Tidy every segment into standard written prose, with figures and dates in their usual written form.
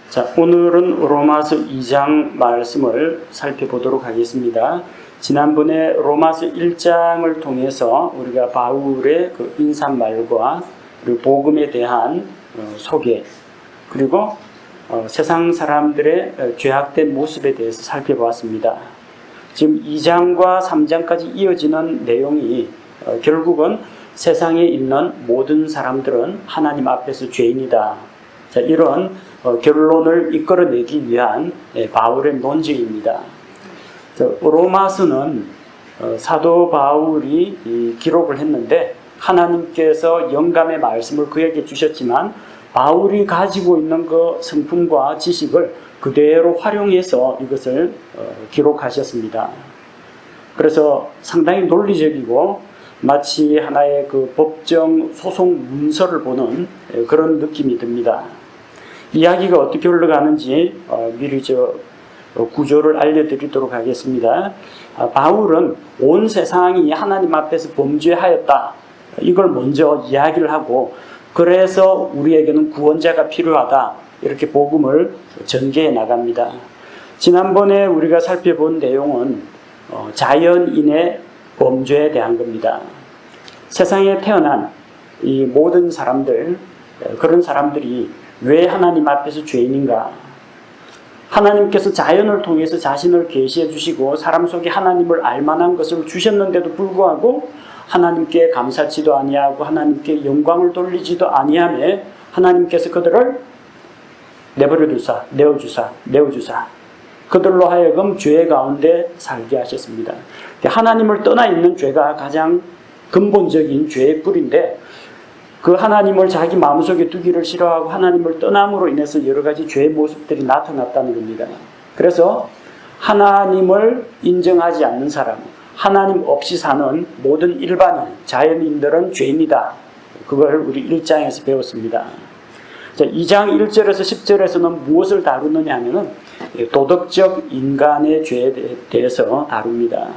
자, 오늘은 로마서 2장 말씀을 살펴보도록 하겠습니다. 지난번에 로마서 1장을 통해서 우리가 바울의 그 인사말과 그리고 복음에 대한 소개, 그리고 세상 사람들의 죄악된 모습에 대해서 살펴보았습니다. 지금 2장과 3장까지 이어지는 내용이 결국은 세상에 있는 모든 사람들은 하나님 앞에서 죄인이다. 자, 이런 결론을 이끌어내기 위한 바울의 논지입니다. 로마서는 사도 바울이 기록을 했는데 하나님께서 영감의 말씀을 그에게 주셨지만 바울이 가지고 있는 그 성품과 지식을 그대로 활용해서 이것을 기록하셨습니다. 그래서 상당히 논리적이고 마치 하나의 그 법정 소송 문서를 보는 그런 느낌이 듭니다. 이야기가 어떻게 흘러가는지 미리 구조를 알려드리도록 하겠습니다. 바울은 온 세상이 하나님 앞에서 범죄하였다, 이걸 먼저 이야기를 하고, 그래서 우리에게는 구원자가 필요하다, 이렇게 복음을 전개해 나갑니다. 지난번에 우리가 살펴본 내용은 자연인의 범죄에 대한 겁니다. 세상에 태어난 이 모든 사람들, 그런 사람들이 왜 하나님 앞에서 죄인인가? 하나님께서 자연을 통해서 자신을 계시해 주시고 사람 속에 하나님을 알만한 것을 주셨는데도 불구하고 하나님께 감사치도 아니하고 하나님께 영광을 돌리지도 아니하며 하나님께서 그들을 내버려 두사, 내어주사 그들로 하여금 죄 가운데 살게 하셨습니다. 하나님을 떠나 있는 죄가 가장 근본적인 죄의 뿌리인데, 그 하나님을 자기 마음속에 두기를 싫어하고 하나님을 떠남으로 인해서 여러 가지 죄의 모습들이 나타났다는 겁니다. 그래서 하나님을 인정하지 않는 사람, 하나님 없이 사는 모든 일반인, 자연인들은 죄인이다. 그걸 우리 1장에서 배웠습니다. 자, 2장 1절에서 10절에서는 무엇을 다루느냐 하면은 도덕적 인간의 죄에 대해서 다룹니다.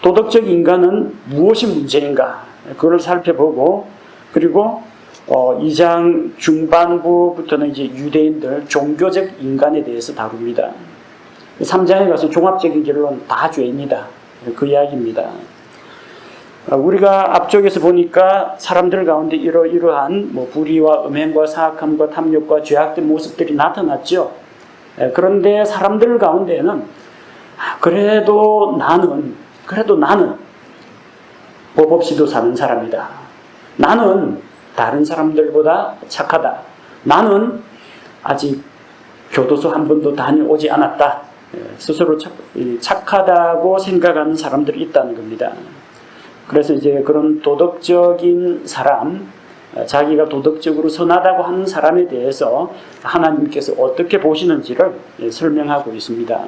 도덕적 인간은 무엇이 문제인가? 그걸 살펴보고, 그리고 2장 중반부부터는 이제 유대인들 종교적 인간에 대해서 다룹니다. 3장에 가서 종합적인 결론 다 죄입니다. 그 이야기입니다. 우리가 앞쪽에서 보니까 사람들 가운데 이러한 불의와 음행과 사악함과 탐욕과 죄악된 모습들이 나타났죠. 그런데 사람들 가운데는 그래도 나는 법 없이도 사는 사람이다. 나는 다른 사람들보다 착하다. 나는 아직 교도소 한 번도 다녀오지 않았다. 스스로 착하다고 생각하는 사람들이 있다는 겁니다. 그래서 이제 그런 도덕적인 사람, 자기가 도덕적으로 선하다고 하는 사람에 대해서 하나님께서 어떻게 보시는지를 설명하고 있습니다.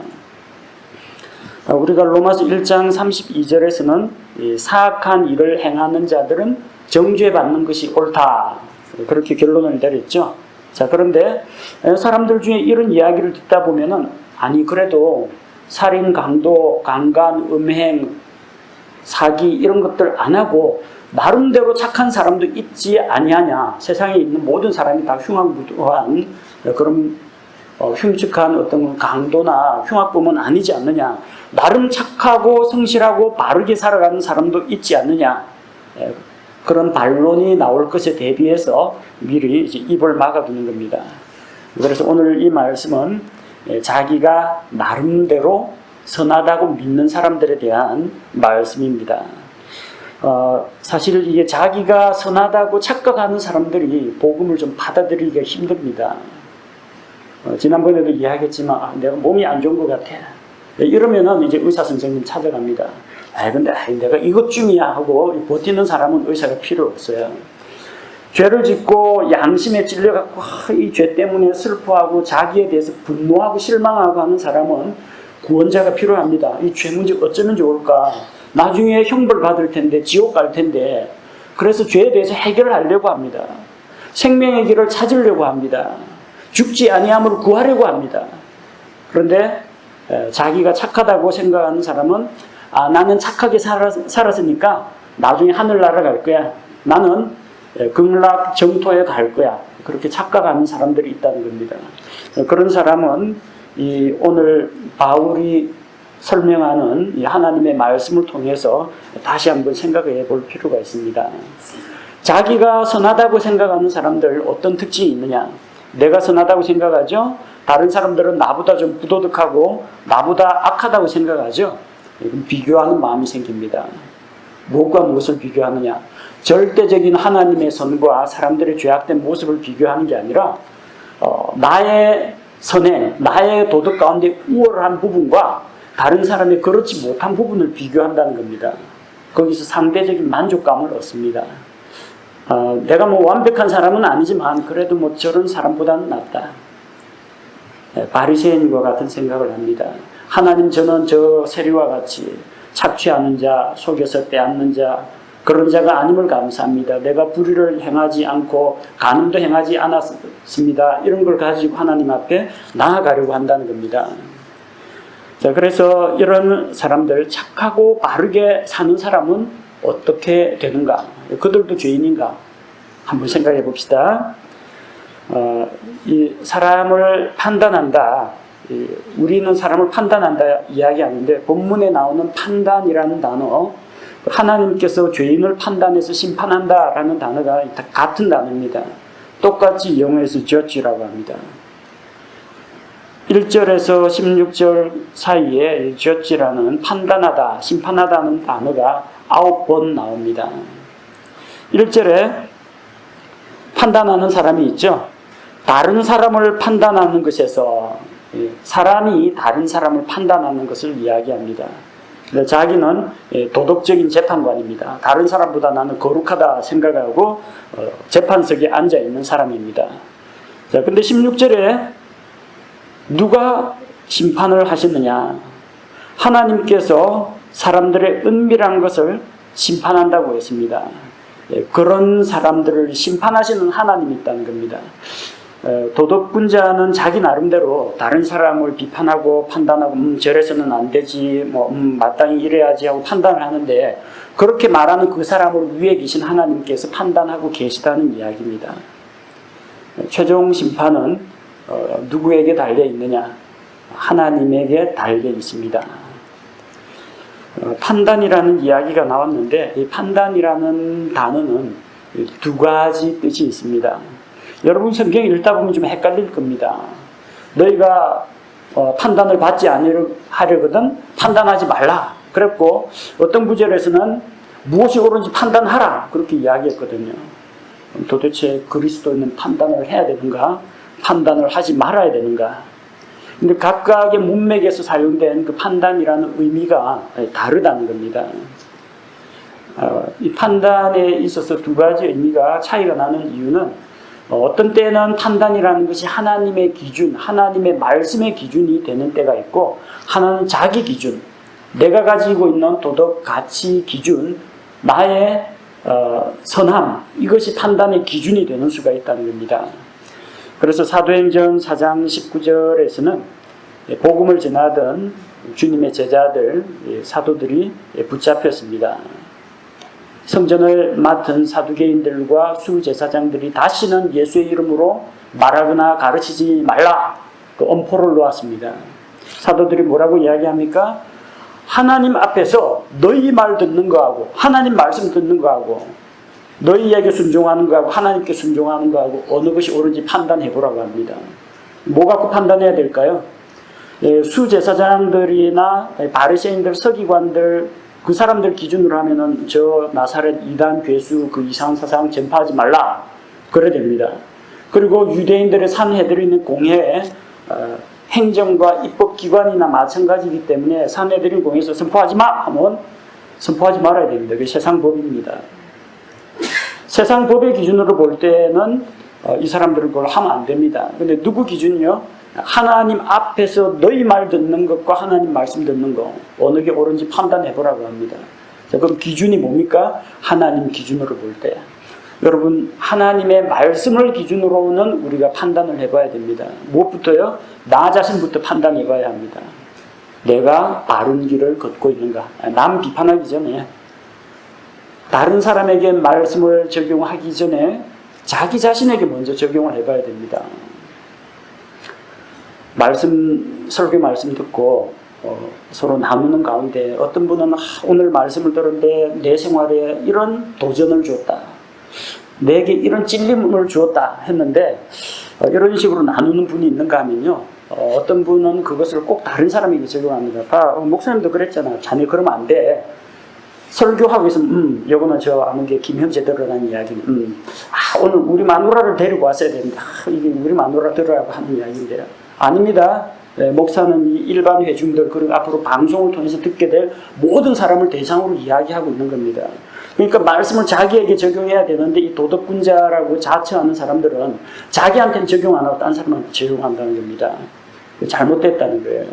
우리가 로마서 1장 32절에서는 사악한 일을 행하는 자들은 정죄받는 것이 옳다, 그렇게 결론을 내렸죠. 자, 그런데 사람들 중에 이런 이야기를 듣다 보면은, 아니 그래도 살인, 강도, 강간, 음행, 사기 이런 것들 안 하고 나름대로 착한 사람도 있지 아니하냐? 세상에 있는 모든 사람이 다 흉악무도한 그런 흉측한 어떤 강도나 흉악범은 아니지 않느냐? 나름 착하고 성실하고 바르게 살아가는 사람도 있지 않느냐? 그런 반론이 나올 것에 대비해서 미리 이제 입을 막아두는 겁니다. 그래서 오늘 이 말씀은 자기가 나름대로 선하다고 믿는 사람들에 대한 말씀입니다. 사실 이게 자기가 선하다고 착각하는 사람들이 복음을 좀 받아들이기가 힘듭니다. 지난번에도 이야기했지만 내가 몸이 안 좋은 것 같아. 이러면은 이제 의사 선생님 찾아갑니다. 근데 내가 이것쯤이야 하고 버티는 사람은 의사가 필요 없어요. 죄를 짓고 양심에 찔려갖고 이 죄 때문에 슬퍼하고 자기에 대해서 분노하고 실망하고 하는 사람은 구원자가 필요합니다. 이 죄 문제 어쩌면 좋을까? 나중에 형벌 받을 텐데, 지옥 갈 텐데, 그래서 죄에 대해서 해결을 하려고 합니다. 생명의 길을 찾으려고 합니다. 죽지 아니함으로 구하려고 합니다. 그런데 자기가 착하다고 생각하는 사람은 나는 착하게 살았으니까 나중에 하늘나라 갈 거야. 나는 극락 정토에 갈 거야. 그렇게 착각하는 사람들이 있다는 겁니다. 그런 사람은 오늘 바울이 설명하는 이 하나님의 말씀을 통해서 다시 한번 생각해 볼 필요가 있습니다. 자기가 선하다고 생각하는 사람들 어떤 특징이 있느냐? 내가 선하다고 생각하죠? 다른 사람들은 나보다 좀 부도덕하고 나보다 악하다고 생각하죠? 비교하는 마음이 생깁니다. 무엇과 무엇을 비교하느냐? 절대적인 하나님의 선과 사람들의 죄악된 모습을 비교하는 게 아니라 나의 선행, 나의 도덕 가운데 우월한 부분과 다른 사람의 그렇지 못한 부분을 비교한다는 겁니다. 거기서 상대적인 만족감을 얻습니다. 내가 뭐 완벽한 사람은 아니지만 그래도 뭐 저런 사람보다는 낫다. 바리새인과 같은 생각을 합니다. 하나님, 저는 저 세리와 같이 착취하는 자, 속여서 빼앗는 자, 그런 자가 아님을 감사합니다. 내가 불의를 행하지 않고 간음도 행하지 않았습니다. 이런 걸 가지고 하나님 앞에 나아가려고 한다는 겁니다. 자, 그래서 이런 사람들, 착하고 바르게 사는 사람은 어떻게 되는가? 그들도 죄인인가? 한번 생각해 봅시다. 이 사람을 판단한다. 우리는 사람을 판단한다 이야기하는데 본문에 나오는 판단이라는 단어, 하나님께서 죄인을 판단해서 심판한다라는 단어가 같은 단어입니다. 똑같이 영어에서 judge라고 합니다. 1절에서 16절 사이에 judge라는 판단하다, 심판하다는 단어가 9번 나옵니다. 1절에 판단하는 사람이 있죠. 다른 사람을 판단하는 것에서 사람이 다른 사람을 판단하는 것을 이야기합니다. 자기는 도덕적인 재판관입니다. 다른 사람보다 나는 거룩하다 생각하고 재판석에 앉아있는 사람입니다. 자, 근데 16절에 누가 심판을 하시느냐? 하나님께서 사람들의 은밀한 것을 심판한다고 했습니다. 그런 사람들을 심판하시는 하나님이 있다는 겁니다. 도덕군자는 자기 나름대로 다른 사람을 비판하고 판단하고 저래서는 안 되지, 마땅히 이래야지 하고 판단을 하는데 그렇게 말하는 그 사람을 위에 계신 하나님께서 판단하고 계시다는 이야기입니다. 최종 심판은 누구에게 달려 있느냐? 하나님에게 달려 있습니다. 판단이라는 이야기가 나왔는데 이 판단이라는 단어는 두 가지 뜻이 있습니다. 여러분 성경 읽다 보면 좀 헷갈릴 겁니다. 너희가 판단을 받지 하려거든 판단하지 말라. 그랬고 어떤 구절에서는 무엇이 옳은지 판단하라. 그렇게 이야기했거든요. 도대체 그리스도인은 판단을 해야 되는가? 판단을 하지 말아야 되는가? 근데 각각의 문맥에서 사용된 그 판단이라는 의미가 다르다는 겁니다. 이 판단에 있어서 두 가지 의미가 차이가 나는 이유는 어떤 때는 판단이라는 것이 하나님의 기준, 하나님의 말씀의 기준이 되는 때가 있고 하나는 자기 기준, 내가 가지고 있는 도덕 가치 기준, 나의 선함, 이것이 판단의 기준이 되는 수가 있다는 겁니다. 그래서 사도행전 4장 19절에서는 복음을 전하던 주님의 제자들, 사도들이 붙잡혔습니다. 성전을 맡은 사두개인들과 수제사장들이 다시는 예수의 이름으로 말하거나 가르치지 말라, 그 엄포를 놓았습니다. 사도들이 뭐라고 이야기합니까? 하나님 앞에서 너희 말 듣는 거하고 하나님 말씀 듣는 거하고 너희에게 순종하는 거하고 하나님께 순종하는 거하고 어느 것이 옳은지 판단해보라고 합니다. 뭐 갖고 판단해야 될까요? 수제사장들이나 바리새인들, 서기관들, 그 사람들 기준으로 하면은 저 나사렛 이단 괴수 그 이상한 사상 전파하지 말라 그래야 됩니다. 그리고 유대인들의 산헤드린 공회에 행정과 입법기관이나 마찬가지이기 때문에 산헤드린 공회에서 선포하지 마 하면 선포하지 말아야 됩니다. 그게 세상 법입니다. 세상 법의 기준으로 볼 때는 이 사람들은 그걸 하면 안 됩니다. 근데 누구 기준이요? 하나님 앞에서 너희 말 듣는 것과 하나님 말씀 듣는 거 어느 게 옳은지 판단해보라고 합니다. 자, 그럼 기준이 뭡니까? 하나님 기준으로 볼 때. 여러분 하나님의 말씀을 기준으로는 우리가 판단을 해봐야 됩니다. 무엇부터요? 나 자신부터 판단해봐야 합니다. 내가 바른 길을 걷고 있는가? 남 비판하기 전에 다른 사람에게 말씀을 적용하기 전에 자기 자신에게 먼저 적용을 해봐야 됩니다. 설교 말씀 듣고 서로 나누는 가운데 어떤 분은 오늘 말씀을 들었는데 내 생활에 이런 도전을 주었다, 내게 이런 찔림을 주었다 했는데 이런 식으로 나누는 분이 있는가 하면요, 어떤 분은 그것을 꼭 다른 사람에게 적용합니다. 목사님도 그랬잖아, 자네 그러면 안 돼. 설교하고 있으면 요거는 저 아는 게 김현재 들으라는 이야기는 오늘 우리 마누라를 데리고 왔어야 되는데 이게 우리 마누라 들으라고 하는 이야기인데요. 아닙니다. 목사는 이 일반 회중들, 그리고 앞으로 방송을 통해서 듣게 될 모든 사람을 대상으로 이야기하고 있는 겁니다. 그러니까 말씀을 자기에게 적용해야 되는데 이 도덕군자라고 자처하는 사람들은 자기한테는 적용 안 하고 다른 사람한테 적용한다는 겁니다. 잘못됐다는 거예요.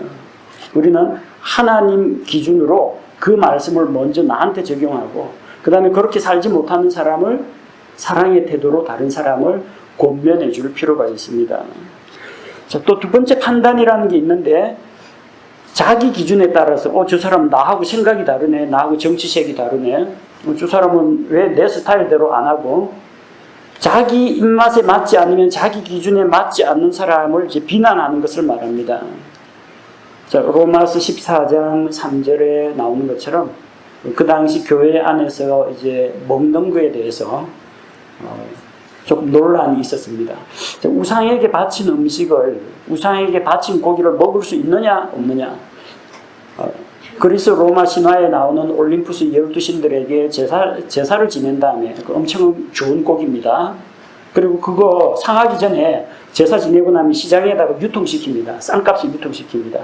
우리는 하나님 기준으로 그 말씀을 먼저 나한테 적용하고 그 다음에 그렇게 살지 못하는 사람을 사랑의 태도로 다른 사람을 권면해 줄 필요가 있습니다. 자, 또 두 번째 판단이라는 게 있는데, 자기 기준에 따라서 저 사람 나하고 생각이 다르네, 나하고 정치색이 다르네, 저 사람은 왜 내 스타일대로 안 하고, 자기 입맛에 맞지 않으면 자기 기준에 맞지 않는 사람을 이제 비난하는 것을 말합니다. 자, 로마서 14장 3절에 나오는 것처럼 그 당시 교회 안에서 이제 먹는 거에 대해서 조금 논란이 있었습니다. 우상에게 바친 음식을, 우상에게 바친 고기를 먹을 수 있느냐 없느냐. 그리스 로마 신화에 나오는 올림푸스 12신들에게 제사를 지낸 다음에 엄청 좋은 고기입니다. 그리고 그거 상하기 전에 제사 지내고 나면 시장에다가 유통시킵니다. 싼값에 유통시킵니다.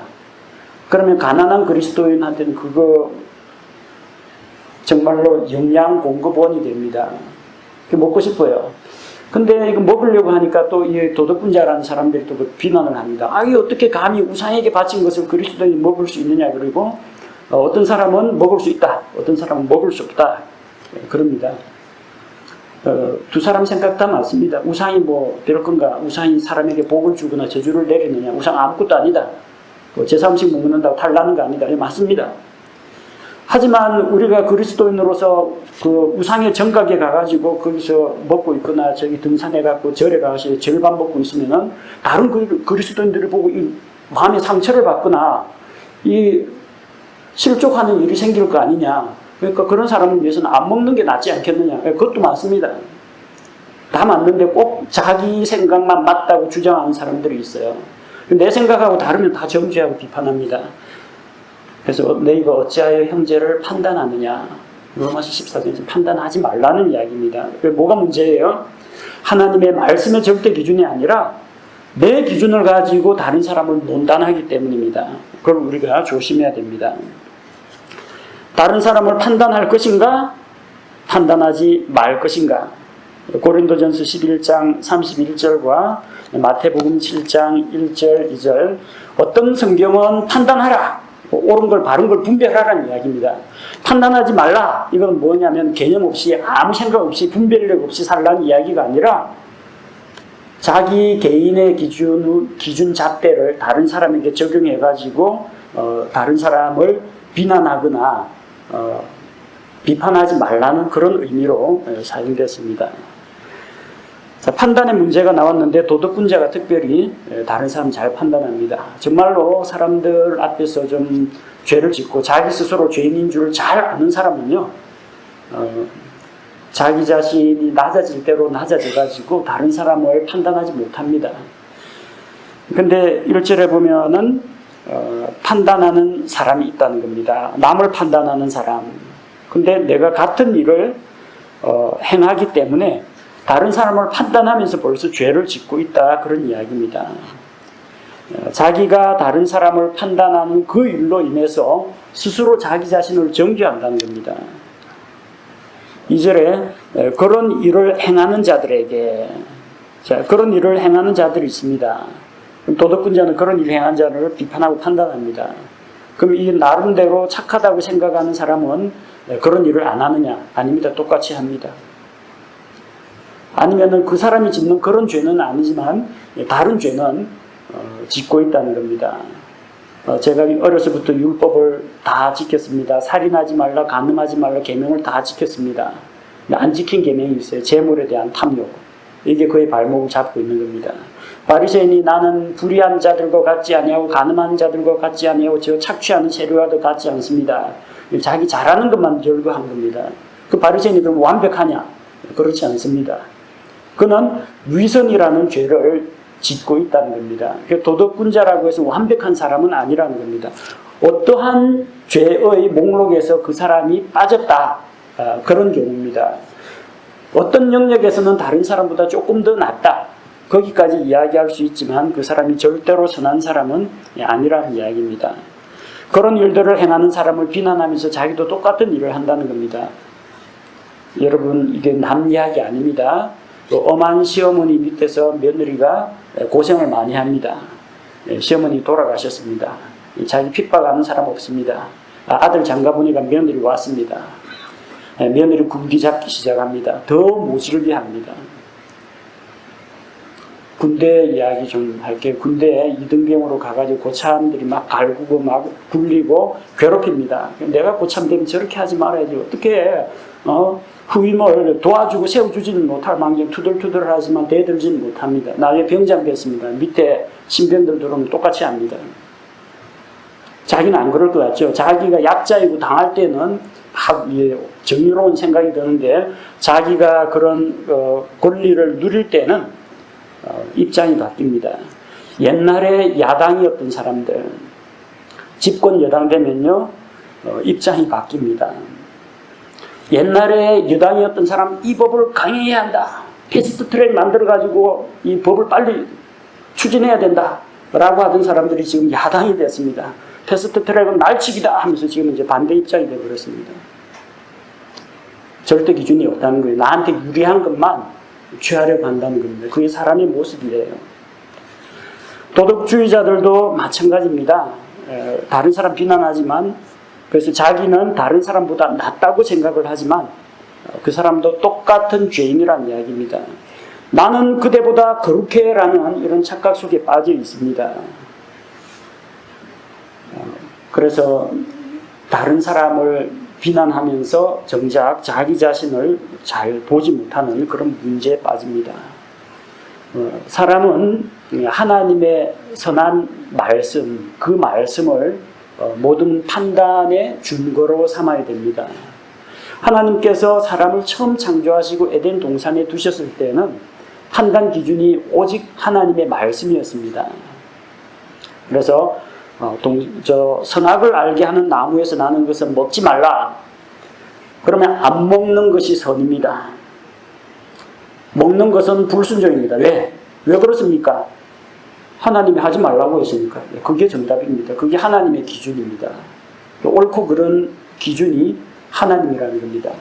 그러면 가난한 그리스도인한테는 그거 정말로 영양 공급원이 됩니다. 먹고 싶어요. 근데 이거 먹으려고 하니까 또 이 도덕군자라는 사람들이 또 비난을 합니다. 이게 어떻게 감히 우상에게 바친 것을 그리스도인이 먹을 수 있느냐. 그리고 어떤 사람은 먹을 수 있다, 어떤 사람은 먹을 수 없다. 그럽니다. 두 사람 생각 다 맞습니다. 우상이 뭐 될 건가? 우상이 사람에게 복을 주거나 저주를 내리느냐? 우상 아무것도 아니다. 제사 음식 먹는다고 탈나는 거 아니다. 맞습니다. 하지만 우리가 그리스도인으로서 그 우상의 정각에 가가지고 거기서 먹고 있거나 저기 등산해갖고 절에 가서 절반 먹고 있으면은 다른 그리스도인들이 보고 이 마음의 상처를 받거나 이 실족하는 일이 생길 거 아니냐. 그러니까 그런 사람을 위해서는 안 먹는 게 낫지 않겠느냐. 그것도 맞습니다. 다 맞는데 꼭 자기 생각만 맞다고 주장하는 사람들이 있어요. 내 생각하고 다르면 다 정죄하고 비판합니다. 그래서 너희가 어찌하여 형제를 판단하느냐. 로마서 14장에서 판단하지 말라는 이야기입니다. 뭐가 문제예요? 하나님의 말씀의 절대 기준이 아니라 내 기준을 가지고 다른 사람을 논단하기 때문입니다. 그걸 우리가 조심해야 됩니다. 다른 사람을 판단할 것인가? 판단하지 말 것인가? 고린도전서 11장 31절과 마태복음 7장 1절 2절 어떤 성경은 판단하라, 옳은 걸 바른 걸 분별하라는 이야기입니다. 판단하지 말라, 이건 뭐냐면 개념 없이 아무 생각 없이 분별력 없이 살라는 이야기가 아니라 자기 개인의 기준 잣대를 다른 사람에게 적용해가지고 다른 사람을 비난하거나 비판하지 말라는 그런 의미로 사용됐습니다. 자, 판단의 문제가 나왔는데 도덕군자가 특별히 다른 사람 잘 판단합니다. 정말로 사람들 앞에서 좀 죄를 짓고 자기 스스로 죄인인 줄 잘 아는 사람은요, 자기 자신이 낮아질 대로 낮아져가지고 다른 사람을 판단하지 못합니다. 근데 1절에 보면은 판단하는 사람이 있다는 겁니다. 남을 판단하는 사람. 근데 내가 같은 일을 행하기 때문에 다른 사람을 판단하면서 벌써 죄를 짓고 있다, 그런 이야기입니다. 자기가 다른 사람을 판단하는 그 일로 인해서 스스로 자기 자신을 정죄한다는 겁니다. 2절에 그런 일을 행하는 자들에게, 자, 그런 일을 행하는 자들이 있습니다. 도덕군자는 그런 일을 행한 자를 비판하고 판단합니다. 그럼 이 나름대로 착하다고 생각하는 사람은 그런 일을 안 하느냐? 아닙니다. 똑같이 합니다. 아니면은 그 사람이 짓는 그런 죄는 아니지만 다른 죄는 짓고 있다는 겁니다. 제가 어려서부터 율법을 다 지켰습니다. 살인하지 말라, 간음하지 말라 계명을 다 지켰습니다. 안 지킨 계명이 있어요. 재물에 대한 탐욕. 이게 그의 발목을 잡고 있는 겁니다. 바리새인이 나는 불의한 자들과 같지 아니하고 가늠한 자들과 같지 아니하고 저 착취하는 세리와도 같지 않습니다. 자기 잘하는 것만 열거한 겁니다. 그 바리새인이 그럼 완벽하냐? 그렇지 않습니다. 그는 위선이라는 죄를 짓고 있다는 겁니다. 도덕군자라고 해서 완벽한 사람은 아니라는 겁니다. 어떠한 죄의 목록에서 그 사람이 빠졌다. 그런 경우입니다. 어떤 영역에서는 다른 사람보다 조금 더 낫다. 거기까지 이야기할 수 있지만 그 사람이 절대로 선한 사람은 아니라는 이야기입니다. 그런 일들을 행하는 사람을 비난하면서 자기도 똑같은 일을 한다는 겁니다. 여러분, 이게 남 이야기 아닙니다. 엄한 시어머니 밑에서 며느리가 고생을 많이 합니다. 시어머니 돌아가셨습니다. 자기 핍박하는 사람 없습니다. 아들 장가 보니까 며느리 왔습니다. 며느리 굴기 잡기 시작합니다. 더 모질게 합니다. 군대 이야기 좀 할게요. 군대에 이등병으로 가가지고 고참들이 막 갈구고 막 굴리고 괴롭힙니다. 내가 고참 되면 저렇게 하지 말아야지. 어떻게 후임을 도와주고 세워주지는 못할 망정 투덜투덜하지만 대들지는 못합니다. 나중에 병장 됐습니다. 밑에 신병들 들어오면 똑같이 합니다. 자기는 안 그럴 것 같죠. 자기가 약자이고 당할 때는 정의로운 생각이 드는데 자기가 그런 권리를 누릴 때는 입장이 바뀝니다. 옛날에 야당이었던 사람들 집권 여당 되면요 입장이 바뀝니다. 옛날에 여당이었던 사람 이 법을 강행해야 한다. 패스트트랙 만들어가지고 이 법을 빨리 추진해야 된다. 라고 하던 사람들이 지금 야당이 됐습니다. 패스트트랙은 날치기다 하면서 지금 이제 반대 입장이 되어버렸습니다. 절대 기준이 없다는 거예요. 나한테 유리한 것만 취하려고 한다는 겁니다. 그게 사람의 모습이에요. 도덕주의자들도 마찬가지입니다. 다른 사람 비난하지만 그래서 자기는 다른 사람보다 낫다고 생각을 하지만 그 사람도 똑같은 죄인이라는 이야기입니다. 나는 그대보다 거룩해 라는 이런 착각 속에 빠져 있습니다. 그래서 다른 사람을 비난하면서 정작 자기 자신을 잘 보지 못하는 그런 문제에 빠집니다. 사람은 하나님의 선한 말씀, 그 말씀을 모든 판단의 준거로 삼아야 됩니다. 하나님께서 사람을 처음 창조하시고 에덴 동산에 두셨을 때는 판단 기준이 오직 하나님의 말씀이었습니다. 그래서 선악을 알게 하는 나무에서 나는 것은 먹지 말라. 그러면 안 먹는 것이 선입니다. 먹는 것은 불순종입니다. 왜? 왜 그렇습니까? 하나님이 하지 말라고 했으니까. 그게 정답입니다. 그게 하나님의 기준입니다. 옳고 그른 기준이 하나님이라는 겁니다.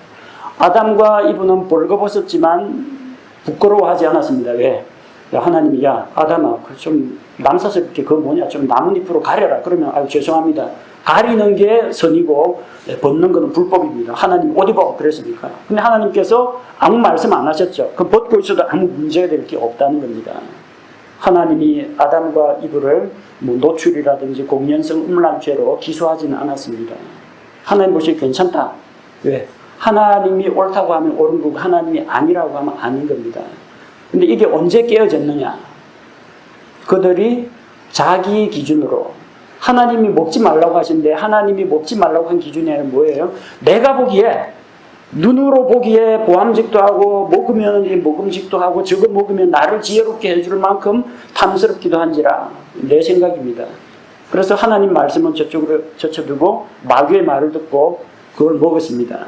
아담과 이브는 벌거벗었지만 부끄러워하지 않았습니다. 왜? 하나님이 아담아 좀 남사스럽게 그 뭐냐 좀 나뭇잎으로 가려라. 그러면 죄송합니다. 가리는 게 선이고 벗는 것은 불법입니다. 하나님 옷 입어 그랬으니까. 근데 하나님께서 아무 말씀 안 하셨죠. 그럼 벗고 있어도 아무 문제가 될 게 없다는 겁니다. 하나님이 아담과 이브를 노출이라든지 공연성 음란죄로 기소하지는 않았습니다. 하나님 보시기 괜찮다. 왜? 하나님이 옳다고 하면 옳은 거고 하나님이 아니라고 하면 아닌 겁니다. 근데 이게 언제 깨어졌느냐? 그들이 자기 기준으로 하나님이 먹지 말라고 하신데 하나님이 먹지 말라고 한 기준에는 뭐예요? 내가 보기에 눈으로 보기에 보암직도 하고 먹으면 먹음직도 하고 저거 먹으면 나를 지혜롭게 해줄 만큼 탐스럽기도 한지라 내 생각입니다. 그래서 하나님 말씀은 저쪽으로 젖혀두고 마귀의 말을 듣고 그걸 먹었습니다.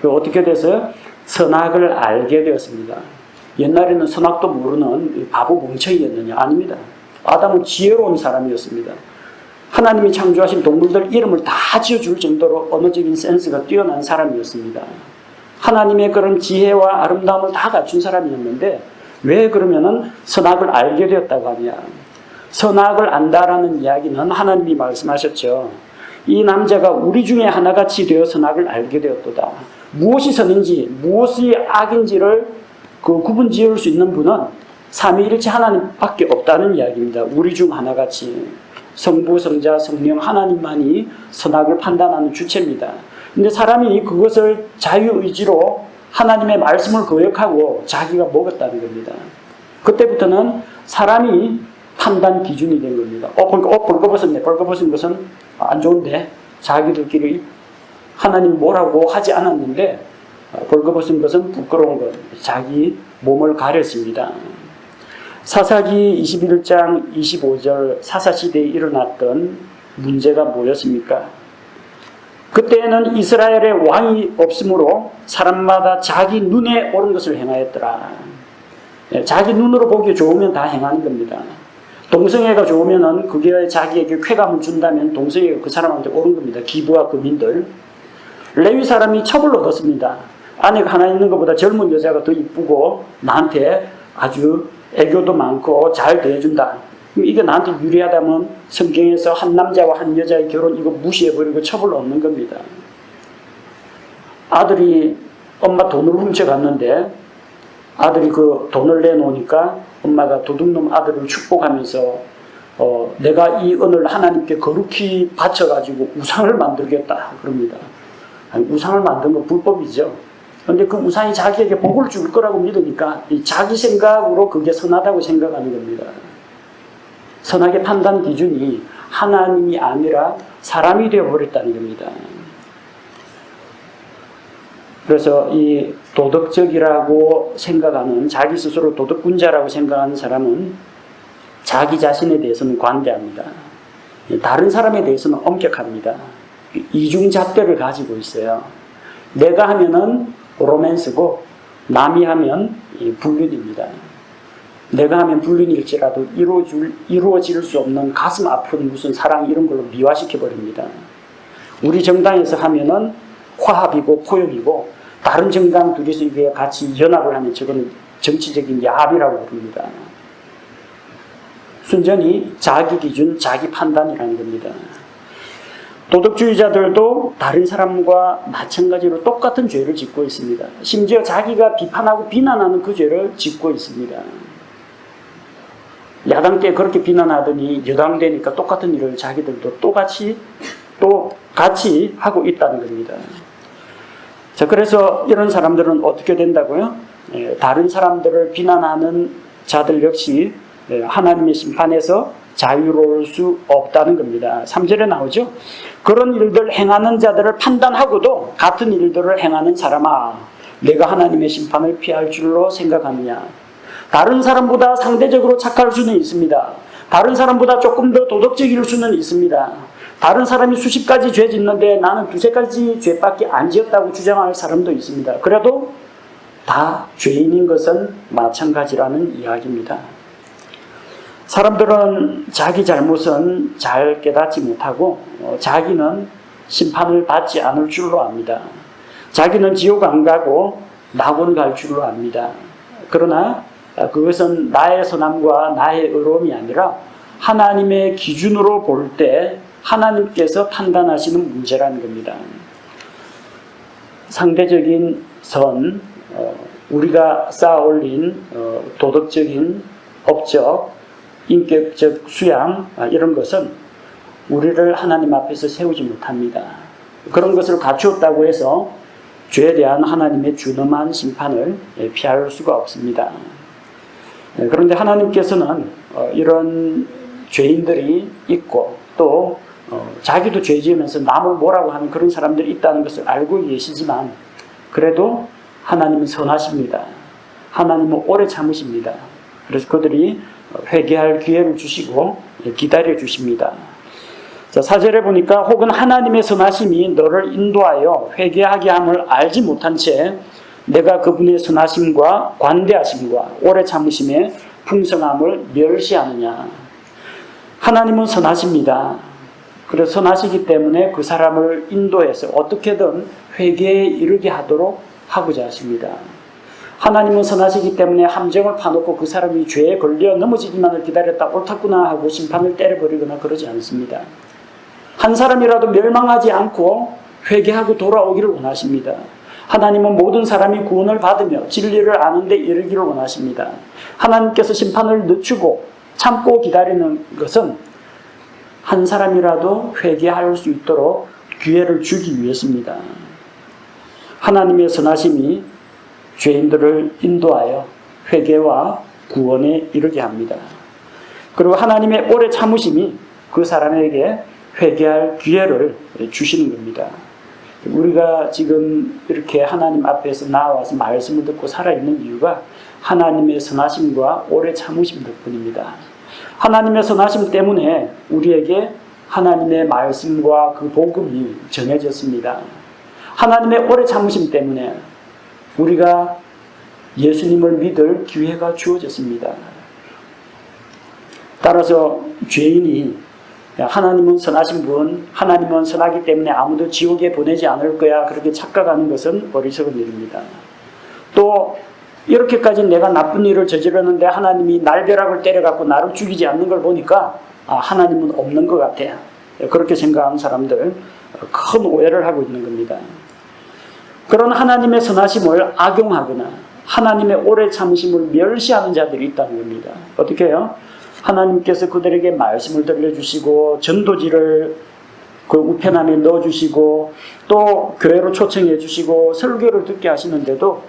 어떻게 돼서요? 선악을 알게 되었습니다. 옛날에는 선악도 모르는 바보 멍청이였느냐? 아닙니다. 아담은 지혜로운 사람이었습니다. 하나님이 창조하신 동물들 이름을 다 지어줄 정도로 언어적인 센스가 뛰어난 사람이었습니다. 하나님의 그런 지혜와 아름다움을 다 갖춘 사람이었는데 왜 그러면은 선악을 알게 되었다고 하냐? 선악을 안다라는 이야기는 하나님이 말씀하셨죠. 이 남자가 우리 중에 하나같이 되어 선악을 알게 되었도다. 무엇이 선인지 무엇이 악인지를 구분 지을 수 있는 분은 삼위일체 하나님밖에 없다는 이야기입니다. 우리 중 하나같이 성부, 성자, 성령 하나님만이 선악을 판단하는 주체입니다. 근데 사람이 그것을 자유의지로 하나님의 말씀을 거역하고 자기가 먹었다는 겁니다. 그때부터는 사람이 판단 기준이 된 겁니다. 벌거벗었네. 벌거벗은 것은 안 좋은데 자기들끼리 하나님 뭐라고 하지 않았는데 벌거벗은 것은 부끄러운 것. 자기 몸을 가렸습니다. 사사기 21장 25절 사사시대에 일어났던 문제가 뭐였습니까? 그때는 이스라엘의 왕이 없으므로 사람마다 자기 눈에 옳은 것을 행하였더라. 자기 눈으로 보기 좋으면 다 행하는 겁니다. 동성애가 좋으면 그게 자기에게 쾌감을 준다면 동성애가 그 사람한테 옳은 겁니다. 기부와 금인들. 레위 사람이 첩을 얻었습니다. 아내가 하나 있는 것보다 젊은 여자가 더 이쁘고 나한테 아주 애교도 많고 잘 대해준다. 이게 나한테 유리하다면 성경에서 한 남자와 한 여자의 결혼 이거 무시해버리고 첩을 얻는 겁니다. 아들이 엄마 돈을 훔쳐갔는데 아들이 그 돈을 내놓으니까 엄마가 도둑놈 아들을 축복하면서 내가 이 은을 하나님께 거룩히 바쳐가지고 우상을 만들겠다 그럽니다. 아니, 우상을 만든 건 불법이죠. 그런데 그 우상이 자기에게 복을 줄 거라고 믿으니까 자기 생각으로 그게 선하다고 생각하는 겁니다. 선악의 판단 기준이 하나님이 아니라 사람이 되어버렸다는 겁니다. 그래서 이 도덕적이라고 생각하는 자기 스스로 도덕군자라고 생각하는 사람은 자기 자신에 대해서는 관대합니다. 다른 사람에 대해서는 엄격합니다. 이중잣대를 가지고 있어요. 내가 하면은 로맨스고 남이 하면 불륜입니다. 내가 하면 불륜일지라도 이루어질 수 없는 가슴 아픈 무슨 사랑 이런 걸로 미화시켜버립니다. 우리 정당에서 하면은 화합이고 포용이고 다른 정당 둘이서 이게 같이 연합을 하면 저거는 정치적인 야합이라고 부릅니다. 순전히 자기 기준, 자기 판단이라는 겁니다. 도덕주의자들도 다른 사람과 마찬가지로 똑같은 죄를 짓고 있습니다. 심지어 자기가 비판하고 비난하는 그 죄를 짓고 있습니다. 야당 때 그렇게 비난하더니 여당 되니까 똑같은 일을 자기들도 또 같이 하고 있다는 겁니다. 자, 그래서 이런 사람들은 어떻게 된다고요? 다른 사람들을 비난하는 자들 역시 하나님의 심판에서 자유로울 수 없다는 겁니다. 3절에 나오죠. 그런 일들 행하는 자들을 판단하고도 같은 일들을 행하는 사람아, 내가 하나님의 심판을 피할 줄로 생각하느냐. 다른 사람보다 상대적으로 착할 수는 있습니다. 다른 사람보다 조금 더 도덕적일 수는 있습니다. 다른 사람이 수십 가지 죄 짓는데 나는 두세 가지 죄밖에 안 지었다고 주장할 사람도 있습니다. 그래도 다 죄인인 것은 마찬가지라는 이야기입니다. 사람들은 자기 잘못은 잘 깨닫지 못하고 자기는 심판을 받지 않을 줄로 압니다. 자기는 지옥 안 가고 낙원 갈 줄로 압니다. 그러나 그것은 나의 선함과 나의 의로움이 아니라 하나님의 기준으로 볼 때 하나님께서 판단하시는 문제라는 겁니다. 상대적인 선, 우리가 쌓아올린 도덕적인 업적, 인격적 수양 이런 것은 우리를 하나님 앞에서 세우지 못합니다. 그런 것을 갖추었다고 해서 죄에 대한 하나님의 준엄한 심판을 피할 수가 없습니다. 그런데 하나님께서는 이런 죄인들이 있고 또 자기도 죄 지으면서 남을 뭐라고 하는 그런 사람들이 있다는 것을 알고 계시지만 그래도 하나님은 선하십니다. 하나님은 오래 참으십니다. 그래서 그들이 회개할 기회를 주시고 기다려 주십니다. 자, 4절에 보니까 혹은 하나님의 선하심이 너를 인도하여 회개하게 함을 알지 못한 채 내가 그분의 선하심과 관대하심과 오래 참으심의 풍성함을 멸시하느냐. 하나님은 선하십니다. 그래서 선하시기 때문에 그 사람을 인도해서 어떻게든 회개에 이르게 하도록 하고자 하십니다. 하나님은 선하시기 때문에 함정을 파놓고 그 사람이 죄에 걸려 넘어지기만을 기다렸다 옳았구나 하고 심판을 때려버리거나 그러지 않습니다. 한 사람이라도 멸망하지 않고 회개하고 돌아오기를 원하십니다. 하나님은 모든 사람이 구원을 받으며 진리를 아는 데 이르기를 원하십니다. 하나님께서 심판을 늦추고 참고 기다리는 것은 한 사람이라도 회개할 수 있도록 기회를 주기 위해서입니다. 하나님의 선하심이 죄인들을 인도하여 회개와 구원에 이르게 합니다. 그리고 하나님의 오래 참으심이 그 사람에게 회개할 기회를 주시는 겁니다. 우리가 지금 이렇게 하나님 앞에서 나와서 말씀을 듣고 살아있는 이유가 하나님의 선하심과 오래 참으심 덕분입니다. 하나님의 선하심 때문에 우리에게 하나님의 말씀과 그 복음이 전해졌습니다. 하나님의 오래 참으심 때문에 우리가 예수님을 믿을 기회가 주어졌습니다. 따라서 죄인이 하나님은 선하신 분, 하나님은 선하기 때문에 아무도 지옥에 보내지 않을 거야 그렇게 착각하는 것은 어리석은 일입니다. 또 이렇게까지 내가 나쁜 일을 저질렀는데 하나님이 날벼락을 때려갖고 나를 죽이지 않는 걸 보니까 하나님은 없는 것 같아. 그렇게 생각하는 사람들 큰 오해를 하고 있는 겁니다. 그런 하나님의 선하심을 악용하거나 하나님의 오래 참으심을 멸시하는 자들이 있다는 겁니다. 어떻게 해요? 하나님께서 그들에게 말씀을 들려주시고 전도지를 그 우편함에 넣어주시고 또 교회로 초청해 주시고 설교를 듣게 하시는데도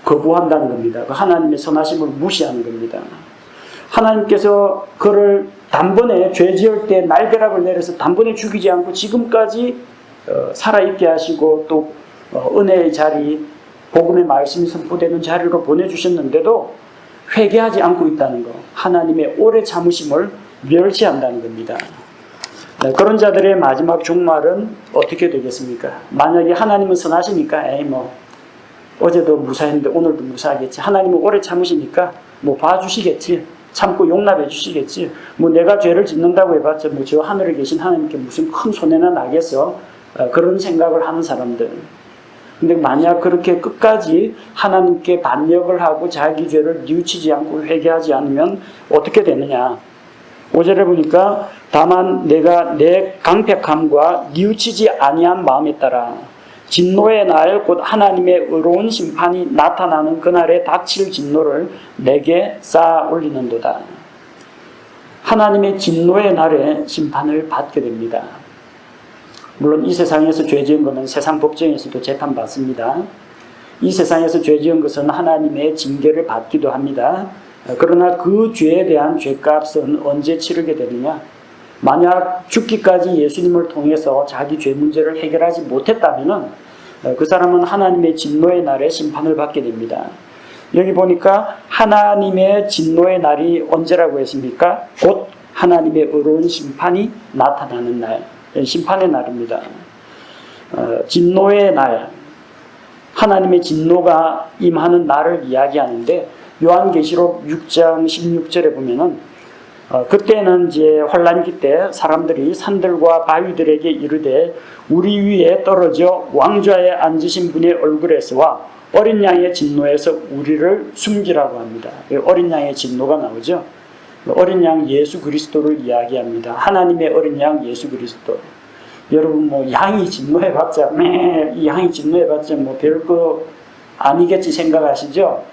거부한다는 겁니다. 그 하나님의 선하심을 무시하는 겁니다. 하나님께서 그를 단번에 죄 지을 때 날벼락을 내려서 단번에 죽이지 않고 지금까지 살아있게 하시고 또 은혜의 자리, 복음의 말씀이 선포되는 자리로 보내주셨는데도 회개하지 않고 있다는 것, 하나님의 오래 참으심을 멸시한다는 겁니다. 그런 자들의 마지막 종말은 어떻게 되겠습니까? 만약에 하나님은 선하시니까 어제도 무사했는데 오늘도 무사하겠지. 하나님은 오래 참으시니까 봐주시겠지. 참고 용납해 주시겠지. 내가 죄를 짓는다고 해봤자 저 하늘에 계신 하나님께 무슨 큰 손해나 나겠어. 그런 생각을 하는 사람들. 근데 만약 그렇게 끝까지 하나님께 반역을 하고 자기 죄를 뉘우치지 않고 회개하지 않으면 어떻게 되느냐. 5절에 보니까 다만 내가 내 강팍함과 뉘우치지 아니한 마음에 따라 진노의 날 곧 하나님의 의로운 심판이 나타나는 그날에 닥칠 진노를 내게 쌓아 올리는도다. 하나님의 진노의 날에 심판을 받게 됩니다. 물론 이 세상에서 죄 지은 것은 세상 법정에서도 재판받습니다. 이 세상에서 죄 지은 것은 하나님의 징계를 받기도 합니다. 그러나 그 죄에 대한 죄값은 언제 치르게 되느냐? 만약 죽기까지 예수님을 통해서 자기 죄 문제를 해결하지 못했다면 그 사람은 하나님의 진노의 날에 심판을 받게 됩니다. 여기 보니까 하나님의 진노의 날이 언제라고 했습니까? 곧 하나님의 의로운 심판이 나타나는 날, 심판의 날입니다. 진노의 날, 하나님의 진노가 임하는 날을 이야기하는데 요한계시록 6장 16절에 보면은 그때는 이제 환란기 때 사람들이 산들과 바위들에게 이르되 우리 위에 떨어져 왕좌에 앉으신 분의 얼굴에서와 어린 양의 진노에서 우리를 숨기라고 합니다. 어린 양의 진노가 나오죠. 어린 양 예수 그리스도를 이야기합니다. 하나님의 어린 양 예수 그리스도. 여러분 양이 진노해봤자 이 양이 진노해봤자 별거 아니겠지 생각하시죠?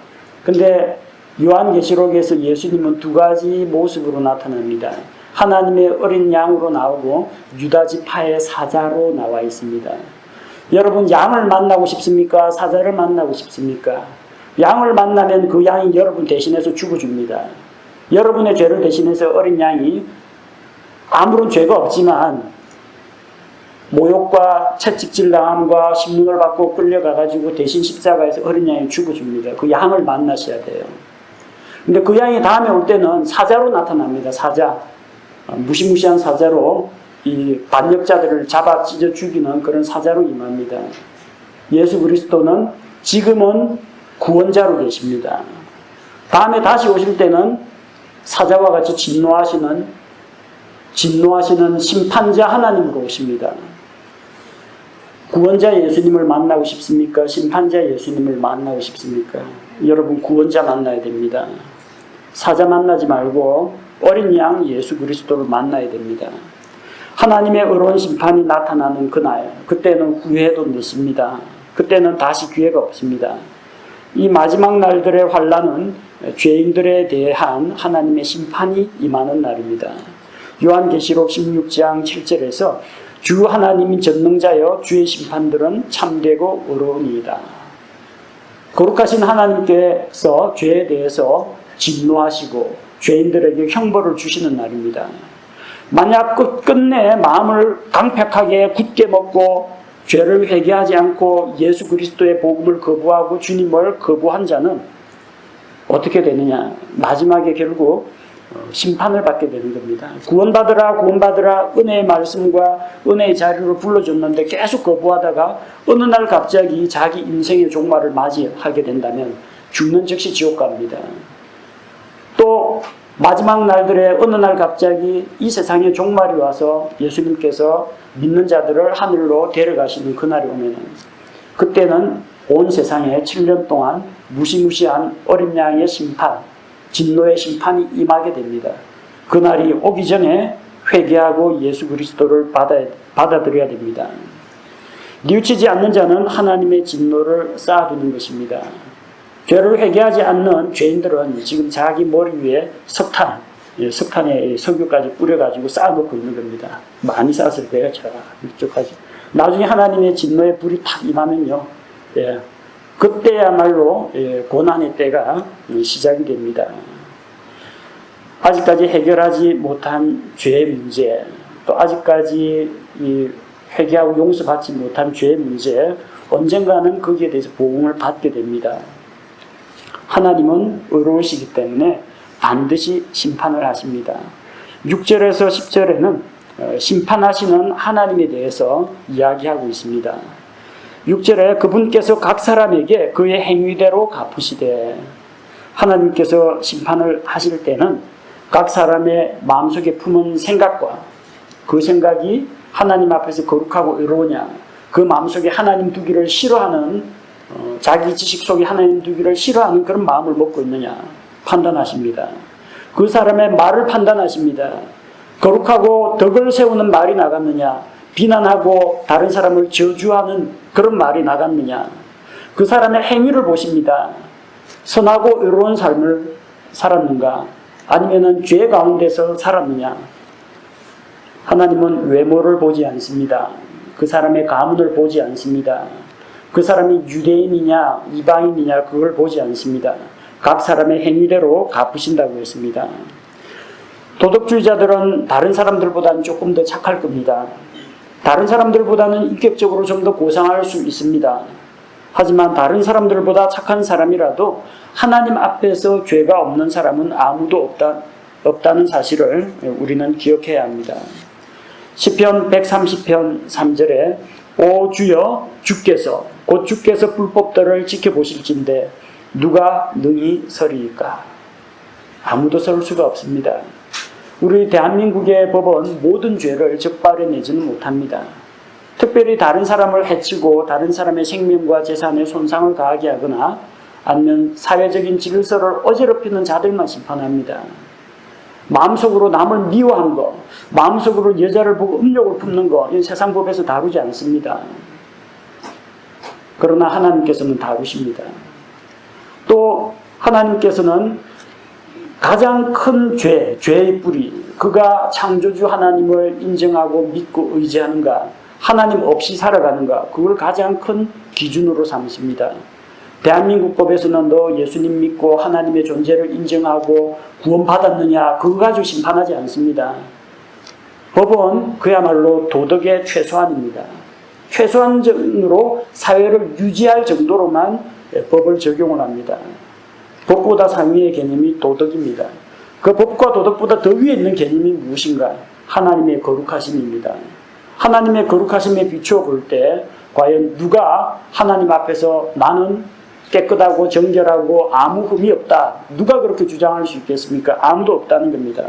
근데 요한계시록에서 예수님은 두 가지 모습으로 나타납니다. 하나님의 어린 양으로 나오고 유다지파의 사자로 나와 있습니다. 여러분 양을 만나고 싶습니까? 사자를 만나고 싶습니까? 양을 만나면 그 양이 여러분 대신해서 죽어줍니다. 여러분의 죄를 대신해서 어린 양이 아무런 죄가 없지만 모욕과 채찍질당함과 심문을 받고 끌려가가지고 대신 십자가에서 어린 양이 죽어줍니다. 그 양을 만나셔야 돼요. 근데 그 양이 다음에 올 때는 사자로 나타납니다. 사자. 무시무시한 사자로 이 반역자들을 잡아 찢어 죽이는 그런 사자로 임합니다. 예수 그리스도는 지금은 구원자로 계십니다. 다음에 다시 오실 때는 사자와 같이 진노하시는 심판자 하나님으로 오십니다. 구원자 예수님을 만나고 싶습니까? 심판자 예수님을 만나고 싶습니까? 여러분 구원자 만나야 됩니다. 사자 만나지 말고 어린 양 예수 그리스도를 만나야 됩니다. 하나님의 의로운 심판이 나타나는 그날, 그때는 후회도 늦습니다. 그때는 다시 기회가 없습니다. 이 마지막 날들의 환란은 죄인들에 대한 하나님의 심판이 임하는 날입니다. 요한계시록 16장 7절에서 주 하나님이 전능자여 주의 심판들은 참되고 의로우니이다. 거룩하신 하나님께서 죄에 대해서 진노하시고 죄인들에게 형벌을 주시는 날입니다. 만약 끝끝내 마음을 강팍하게 굳게 먹고 죄를 회개하지 않고 예수 그리스도의 복음을 거부하고 주님을 거부한 자는 어떻게 되느냐? 마지막에 결국 심판을 받게 되는 겁니다. 구원받으라 구원받으라 은혜의 말씀과 은혜의 자리로 불러줬는데 계속 거부하다가 어느 날 갑자기 자기 인생의 종말을 맞이하게 된다면 죽는 즉시 지옥 갑니다. 또 마지막 날들에 어느 날 갑자기 이 세상의 종말이 와서 예수님께서 믿는 자들을 하늘로 데려가시는 그날이 오면 그때는 온 세상에 7년 동안 무시무시한 어린 양의 심판, 진노의 심판이 임하게 됩니다. 그날이 오기 전에 회개하고 예수 그리스도를 받아들여야 됩니다. 뉘우치지 않는 자는 하나님의 진노를 쌓아두는 것입니다. 죄를 회개하지 않는 죄인들은 지금 자기 머리 위에 석탄에 석유까지 뿌려가지고 쌓아놓고 있는 겁니다. 많이 쌓았을 거예요. 이쪽까지. 나중에 하나님의 진노의 불이 탁 임하면요. 그때야말로 고난의 때가 시작이 됩니다. 아직까지 해결하지 못한 죄의 문제, 또 아직까지 회개하고 용서받지 못한 죄의 문제, 언젠가는 거기에 대해서 보응을 받게 됩니다. 하나님은 의로우시기 때문에 반드시 심판을 하십니다. 6절에서 10절에는 심판하시는 하나님에 대해서 이야기하고 있습니다. 6절에 그분께서 각 사람에게 그의 행위대로 갚으시되, 하나님께서 심판을 하실 때는 각 사람의 마음속에 품은 생각과 그 생각이 하나님 앞에서 거룩하고 의로우냐, 그 마음속에 하나님 두기를 싫어하는 자기 지식 속에 하나님 두기를 싫어하는 그런 마음을 먹고 있느냐 판단하십니다. 그 사람의 말을 판단하십니다. 거룩하고 덕을 세우는 말이 나갔느냐, 비난하고 다른 사람을 저주하는 그런 말이 나갔느냐, 그 사람의 행위를 보십니다. 선하고 의로운 삶을 살았는가, 아니면은 죄 가운데서 살았느냐. 하나님은 외모를 보지 않습니다. 그 사람의 가문을 보지 않습니다. 그 사람이 유대인이냐 이방인이냐 그걸 보지 않습니다. 각 사람의 행위대로 갚으신다고 했습니다. 도덕주의자들은 다른 사람들보다는 조금 더 착할 겁니다. 다른 사람들보다는 인격적으로 좀 더 고상할 수 있습니다. 하지만 다른 사람들보다 착한 사람이라도 하나님 앞에서 죄가 없는 사람은 아무도 없다는 사실을 우리는 기억해야 합니다. 시편 130편 3절에 오 주여 주께서 곧 주께서 불법들을 지켜보실진데 누가 능히 서리이까? 아무도 설 수가 없습니다. 우리 대한민국의 법은 모든 죄를 적발해내지는 못합니다. 특별히 다른 사람을 해치고 다른 사람의 생명과 재산에 손상을 가하게 하거나 아니면 사회적인 질서를 어지럽히는 자들만 심판합니다. 마음속으로 남을 미워하는 거, 마음속으로 여자를 보고 음욕을 품는 거, 이 세상 법에서 다루지 않습니다. 그러나 하나님께서는 다루십니다. 또 하나님께서는 가장 큰 죄의 뿌리, 그가 창조주 하나님을 인정하고 믿고 의지하는가, 하나님 없이 살아가는가, 그걸 가장 큰 기준으로 삼으십니다. 대한민국 법에서는 너 예수님 믿고 하나님의 존재를 인정하고 구원받았느냐, 그거 가지고 심판하지 않습니다. 법은 그야말로 도덕의 최소한입니다. 최소한으로 사회를 유지할 정도로만 법을 적용을 합니다. 법보다 상위의 개념이 도덕입니다. 그 법과 도덕보다 더 위에 있는 개념이 무엇인가? 하나님의 거룩하심입니다. 하나님의 거룩하심에 비추어 볼 때 과연 누가 하나님 앞에서 나는 깨끗하고 정결하고 아무 흠이 없다, 누가 그렇게 주장할 수 있겠습니까? 아무도 없다는 겁니다.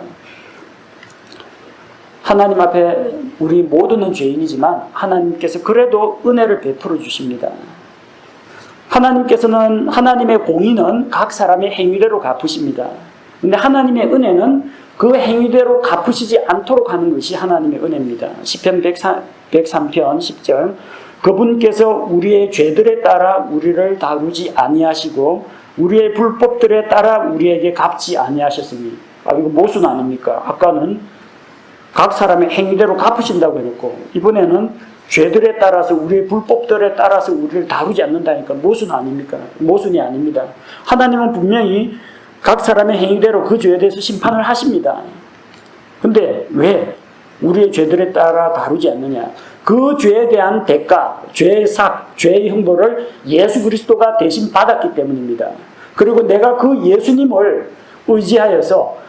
하나님 앞에 우리 모두는 죄인이지만 하나님께서 그래도 은혜를 베풀어 주십니다. 하나님께서는, 하나님의 공의는 각 사람의 행위대로 갚으십니다. 그런데 하나님의 은혜는 그 행위대로 갚으시지 않도록 하는 것이 하나님의 은혜입니다. 시편 103편 10절 그분께서 우리의 죄들에 따라 우리를 다루지 아니하시고 우리의 불법들에 따라 우리에게 갚지 아니하셨으니. 이거 모순 아닙니까? 아까는 각 사람의 행위대로 갚으신다고 했고 이번에는 죄들에 따라서 우리의 불법들에 따라서 우리를 다루지 않는다니까 모순 아닙니까? 모순이 아닙니다. 하나님은 분명히 각 사람의 행위대로 그 죄에 대해서 심판을 하십니다. 근데 왜 우리의 죄들에 따라 다루지 않느냐? 그 죄에 대한 대가, 죄의 삭, 죄의 형벌을 예수 그리스도가 대신 받았기 때문입니다. 그리고 내가 그 예수님을 의지하여서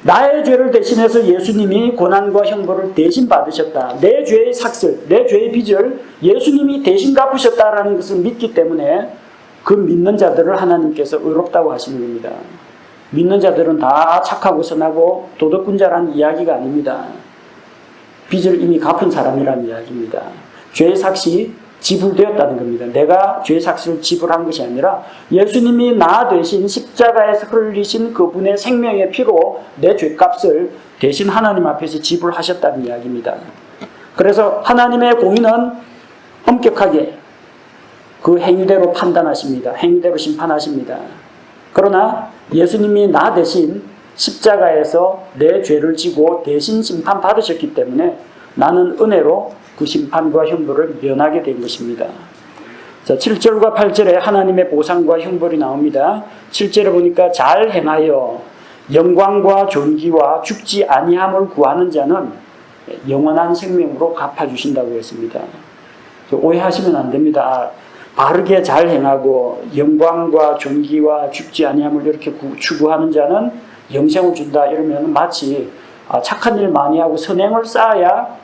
나의 죄를 대신해서 예수님이 고난과 형벌을 대신 받으셨다. 내 죄의 삭슬, 내 죄의 빚을 예수님이 대신 갚으셨다라는 것을 믿기 때문에 그 믿는 자들을 하나님께서 의롭다고 하시는 겁니다. 믿는 자들은 다 착하고 선하고 도덕군자라는 이야기가 아닙니다. 빚을 이미 갚은 사람이라는 이야기입니다. 죄의 삭시 지불되었다는 겁니다. 내가 죄의 삭시를 지불한 것이 아니라 예수님이 나 대신 십자가에서 흘리신 그분의 생명의 피로 내 죄값을 대신 하나님 앞에서 지불하셨다는 이야기입니다. 그래서 하나님의 공의는 엄격하게 그 행위대로 판단하십니다. 행위대로 심판하십니다. 그러나 예수님이 나 대신 십자가에서 내 죄를 지고 대신 심판받으셨기 때문에 나는 은혜로 그 심판과 형벌을 면하게 된 것입니다. 자, 7절과 8절에 하나님의 보상과 형벌이 나옵니다. 7절에 보니까 잘 행하여 영광과 존귀와 죽지 아니함을 구하는 자는 영원한 생명으로 갚아주신다고 했습니다. 오해하시면 안 됩니다. 바르게 잘 행하고 영광과 존귀와 죽지 아니함을 이렇게 추구하는 자는 영생을 준다 이러면 마치 착한 일 많이 하고 선행을 쌓아야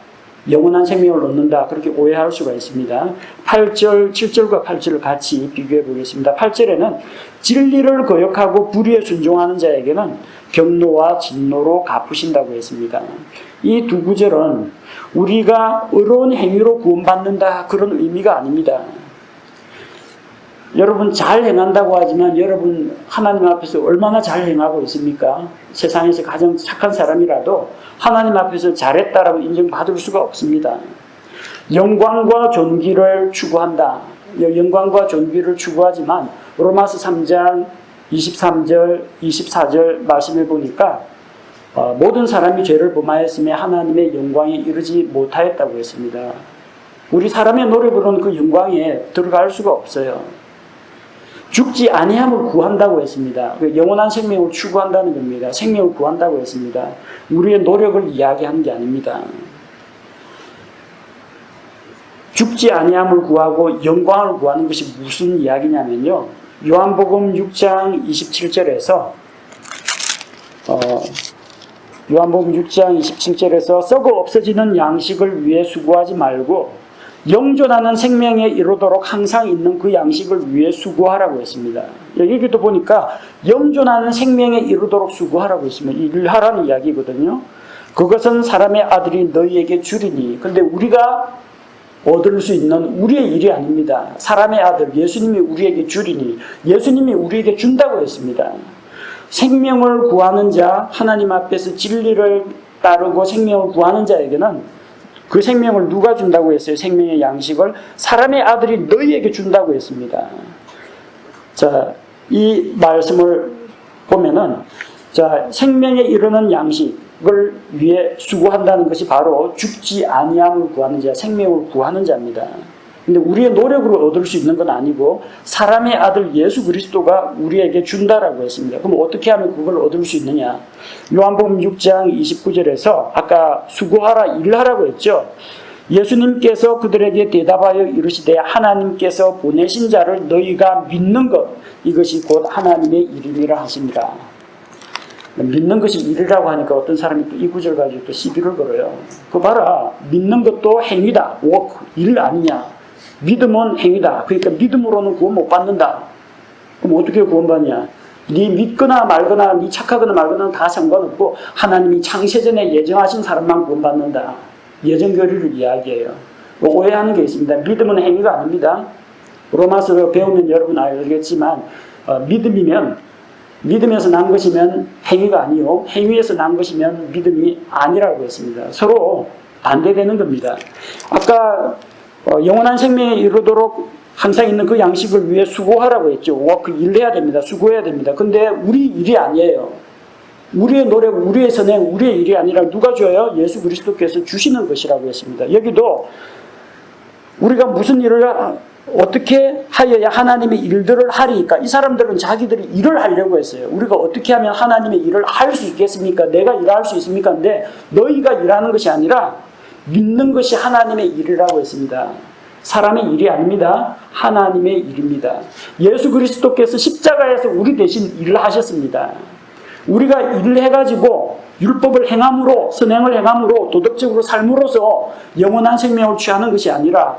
영원한 생명을 얻는다 그렇게 오해할 수가 있습니다. 8절, 7절과 8절을 같이 비교해 보겠습니다. 8절에는 진리를 거역하고 불의에 순종하는 자에게는 경노와 진노로 갚으신다고 했습니다. 이 두 구절은 우리가 의로운 행위로 구원받는다 그런 의미가 아닙니다. 여러분 잘 행한다고 하지만 여러분 하나님 앞에서 얼마나 잘 행하고 있습니까? 세상에서 가장 착한 사람이라도 하나님 앞에서 잘했다라고 인정받을 수가 없습니다. 영광과 존귀를 추구한다. 영광과 존귀를 추구하지만 로마서 3장 23절, 24절 말씀을 보니까 모든 사람이 죄를 범하였으며 하나님의 영광에 이르지 못하였다고 했습니다. 우리 사람의 노력으로는 그 영광에 들어갈 수가 없어요. 죽지 아니함을 구한다고 했습니다. 영원한 생명을 추구한다는 겁니다. 생명을 구한다고 했습니다. 우리의 노력을 이야기하는 게 아닙니다. 죽지 아니함을 구하고 영광을 구하는 것이 무슨 이야기냐면요. 요한복음 6장 27절에서 요한복음 6장 27절에서 썩어 없어지는 양식을 위해 수고하지 말고 영존하는 생명에 이르도록 항상 있는 그 양식을 위해 수고하라고 했습니다. 여기도 보니까 영존하는 생명에 이르도록 수고하라고 했습니다. 일하라는 이야기거든요. 그것은 사람의 아들이 너희에게 주리니. 근데 우리가 얻을 수 있는 우리의 일이 아닙니다. 사람의 아들 예수님이 우리에게 주리니. 예수님이 우리에게 준다고 했습니다. 생명을 구하는 자, 하나님 앞에서 진리를 따르고 생명을 구하는 자에게는 그 생명을 누가 준다고 했어요? 생명의 양식을 사람의 아들이 너희에게 준다고 했습니다. 자, 이 말씀을 보면은 자, 생명에 이르는 양식을 위해 수고한다는 것이 바로 죽지 아니함을 구하는 자, 생명을 구하는 자입니다. 근데 우리의 노력으로 얻을 수 있는 건 아니고 사람의 아들 예수 그리스도가 우리에게 준다라고 했습니다. 그럼 어떻게 하면 그걸 얻을 수 있느냐? 요한복음 6장 29절에서 아까 수고하라 일하라고 했죠. 예수님께서 그들에게 대답하여 이르시되 하나님께서 보내신 자를 너희가 믿는 것 이것이 곧 하나님의 일임이라 하십니다. 믿는 것이 일이라고 하니까 어떤 사람이 또 이 구절 가지고 또 시비를 걸어요. 그거 봐라. 믿는 것도 행위다. 워크, 일 아니냐. 믿음은 행위다. 그러니까 믿음으로는 구원 못 받는다. 그럼 어떻게 구원받냐? 네 믿거나 말거나 네 착하거나 말거나 다 상관없고 하나님이 창세전에 예정하신 사람만 구원받는다. 예정교리를 이야기해요. 오해하는 게 있습니다. 믿음은 행위가 아닙니다. 로마서 배우면 여러분 알겠지만 믿음이면 믿음에서 난 것이면 행위가 아니요 행위에서 난 것이면 믿음이 아니라고 했습니다. 서로 반대되는 겁니다. 아까 영원한 생명에 이르도록 항상 있는 그 양식을 위해 수고하라고 했죠. 그 일해야 됩니다. 수고해야 됩니다. 근데 우리 일이 아니에요. 우리의 노력, 우리의 선행, 우리의 일이 아니라 누가 줘요? 예수 그리스도께서 주시는 것이라고 했습니다. 여기도 우리가 무슨 일을 어떻게 하여야 하나님의 일들을 하리까? 이 사람들은 자기들이 일을 하려고 했어요. 우리가 어떻게 하면 하나님의 일을 할 수 있겠습니까? 내가 일할 수 있습니까? 근데 너희가 일하는 것이 아니라 믿는 것이 하나님의 일이라고 했습니다. 사람의 일이 아닙니다. 하나님의 일입니다. 예수 그리스도께서 십자가에서 우리 대신 일을 하셨습니다. 우리가 일을 해가지고 율법을 행함으로, 선행을 행함으로, 도덕적으로 삶으로써 영원한 생명을 취하는 것이 아니라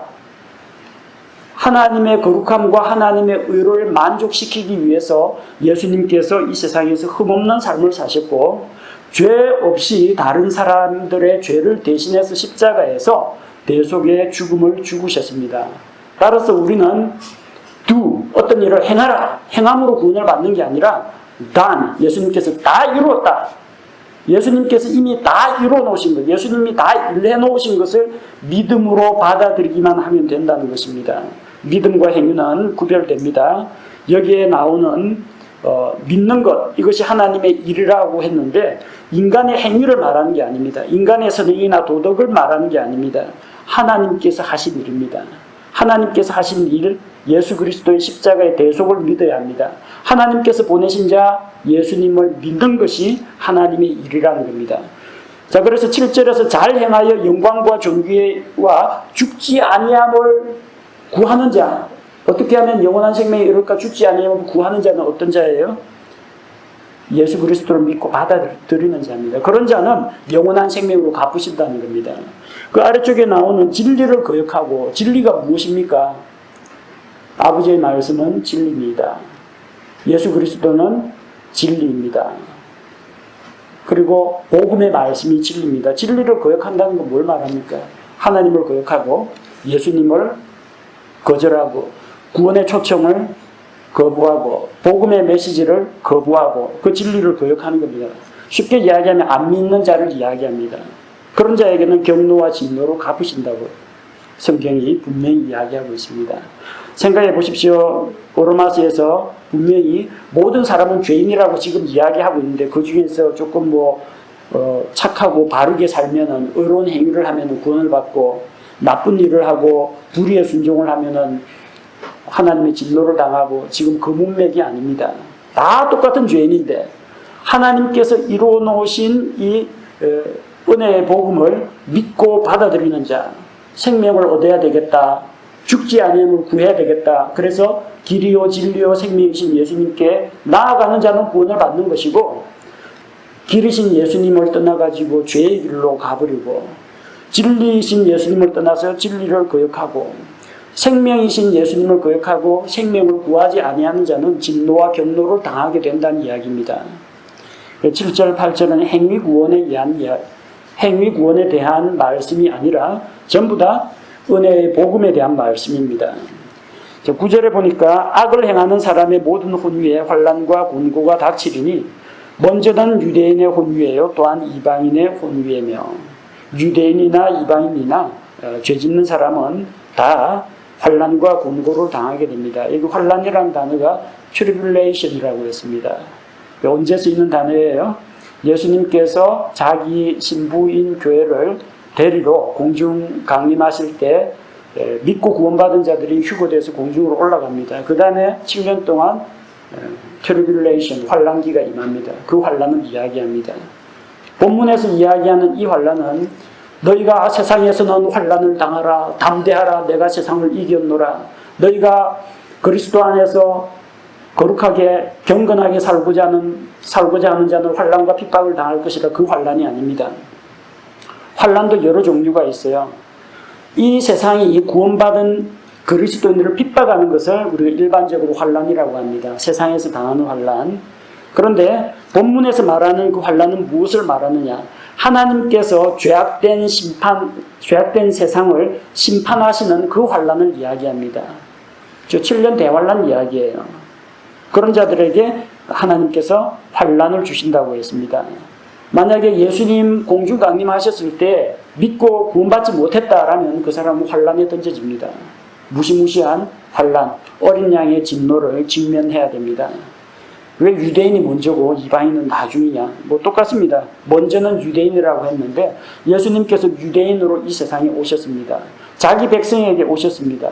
하나님의 거룩함과 하나님의 의를 만족시키기 위해서 예수님께서 이 세상에서 흠없는 삶을 사셨고 죄 없이 다른 사람들의 죄를 대신해서 십자가에서 대속의 죽음을 죽으셨습니다. 따라서 우리는 어떤 일을 행하라, 행함으로 구원을 받는 게 아니라 예수님께서 다 이루었다. 예수님께서 이미 다 이루어놓으신 것, 예수님이 다 일해놓으신 것을 믿음으로 받아들이기만 하면 된다는 것입니다. 믿음과 행위는 구별됩니다. 여기에 나오는 믿는 것, 이것이 하나님의 일이라고 했는데 인간의 행위를 말하는 게 아닙니다. 인간의 선행이나 도덕을 말하는 게 아닙니다. 하나님께서 하신 일입니다. 하나님께서 하신 일, 예수 그리스도의 십자가의 대속을 믿어야 합니다. 하나님께서 보내신 자 예수님을 믿는 것이 하나님의 일이라는 겁니다. 자, 그래서 7절에서 잘 행하여 영광과 존귀와 죽지 아니함을 구하는 자, 어떻게 하면 영원한 생명에 이룰까? 죽지 아니함을 구하는 자는 어떤 자예요? 예수 그리스도를 믿고 받아들이는 자입니다. 그런 자는 영원한 생명으로 갚으신다는 겁니다. 그 아래쪽에 나오는 진리를 거역하고, 진리가 무엇입니까? 아버지의 말씀은 진리입니다. 예수 그리스도는 진리입니다. 그리고 복음의 말씀이 진리입니다. 진리를 거역한다는 건 뭘 말합니까? 하나님을 거역하고 예수님을 거절하고 구원의 초청을 거부하고 복음의 메시지를 거부하고 그 진리를 거역하는 겁니다. 쉽게 이야기하면 안 믿는 자를 이야기합니다. 그런 자에게는 경노와 진노로 갚으신다고 성경이 분명히 이야기하고 있습니다. 생각해 보십시오. 로마서에서 분명히 모든 사람은 죄인이라고 지금 이야기하고 있는데 그 중에서 조금 착하고 바르게 살면은 의로운 행위를 하면은 구원을 받고 나쁜 일을 하고 불의의 순종을 하면은 하나님의 진노를 당하고 지금 그 문맥이 아닙니다. 다 똑같은 죄인인데 하나님께서 이루어 놓으신 이 은혜의 복음을 믿고 받아들이는 자, 생명을 얻어야 되겠다. 죽지 아니함을 구해야 되겠다. 그래서 길이요 진리요 생명이신 예수님께 나아가는 자는 구원을 받는 것이고 길이신 예수님을 떠나가지고 죄의 길로 가버리고 진리이신 예수님을 떠나서 진리를 거역하고 생명이신 예수님을 거역하고 생명을 구하지 아니하는 자는 진노와 경노를 당하게 된다는 이야기입니다. 7절 8절은 행위 구원에 대한 말씀이 아니라 전부 다 은혜의 복음에 대한 말씀입니다. 9절에 보니까 악을 행하는 사람의 모든 혼위에 환난과 곤고가 닥치리니 먼저는 유대인의 혼위예요. 또한 이방인의 혼위이며 유대인이나 이방인이나 죄 짓는 사람은 다 환난과 곤고를 당하게 됩니다. 여기 환난이라는 단어가 tribulation이라고 했습니다. 언제 쓰이는 단어예요? 예수님께서 자기 신부인 교회를 대리로 공중 강림하실 때 믿고 구원받은 자들이 휴거돼서 공중으로 올라갑니다. 그 다음에 7년 동안 트리뷸레이션, 환난기가 임합니다. 그 환난을 이야기합니다. 본문에서 이야기하는 이 환난은 너희가 세상에서는 환난을 당하라, 담대하라, 내가 세상을 이겼노라. 너희가 그리스도 안에서 거룩하게 경건하게 살고자 하는 자는 환난과 핍박을 당할 것이라. 그 환난이 아닙니다. 환난도 여러 종류가 있어요. 이 세상이 구원받은 그리스도인들을 핍박하는 것을 우리가 일반적으로 환난이라고 합니다. 세상에서 당하는 환난. 그런데 본문에서 말하는 그 환난은 무엇을 말하느냐? 하나님께서 죄악된 세상을 심판하시는 그 환난을 이야기합니다. 7년 대환난 이야기예요. 그런 자들에게 하나님께서 환난을 주신다고 했습니다. 만약에 예수님 공중 강림하셨을 때 믿고 구원받지 못했다라면 그 사람은 환난에 던져집니다. 무시무시한 환난, 어린 양의 진노를 직면해야 됩니다. 왜 유대인이 먼저고 이방인은 나중이냐? 뭐 똑같습니다. 먼저는 유대인이라고 했는데 예수님께서 유대인으로 이 세상에 오셨습니다. 자기 백성에게 오셨습니다.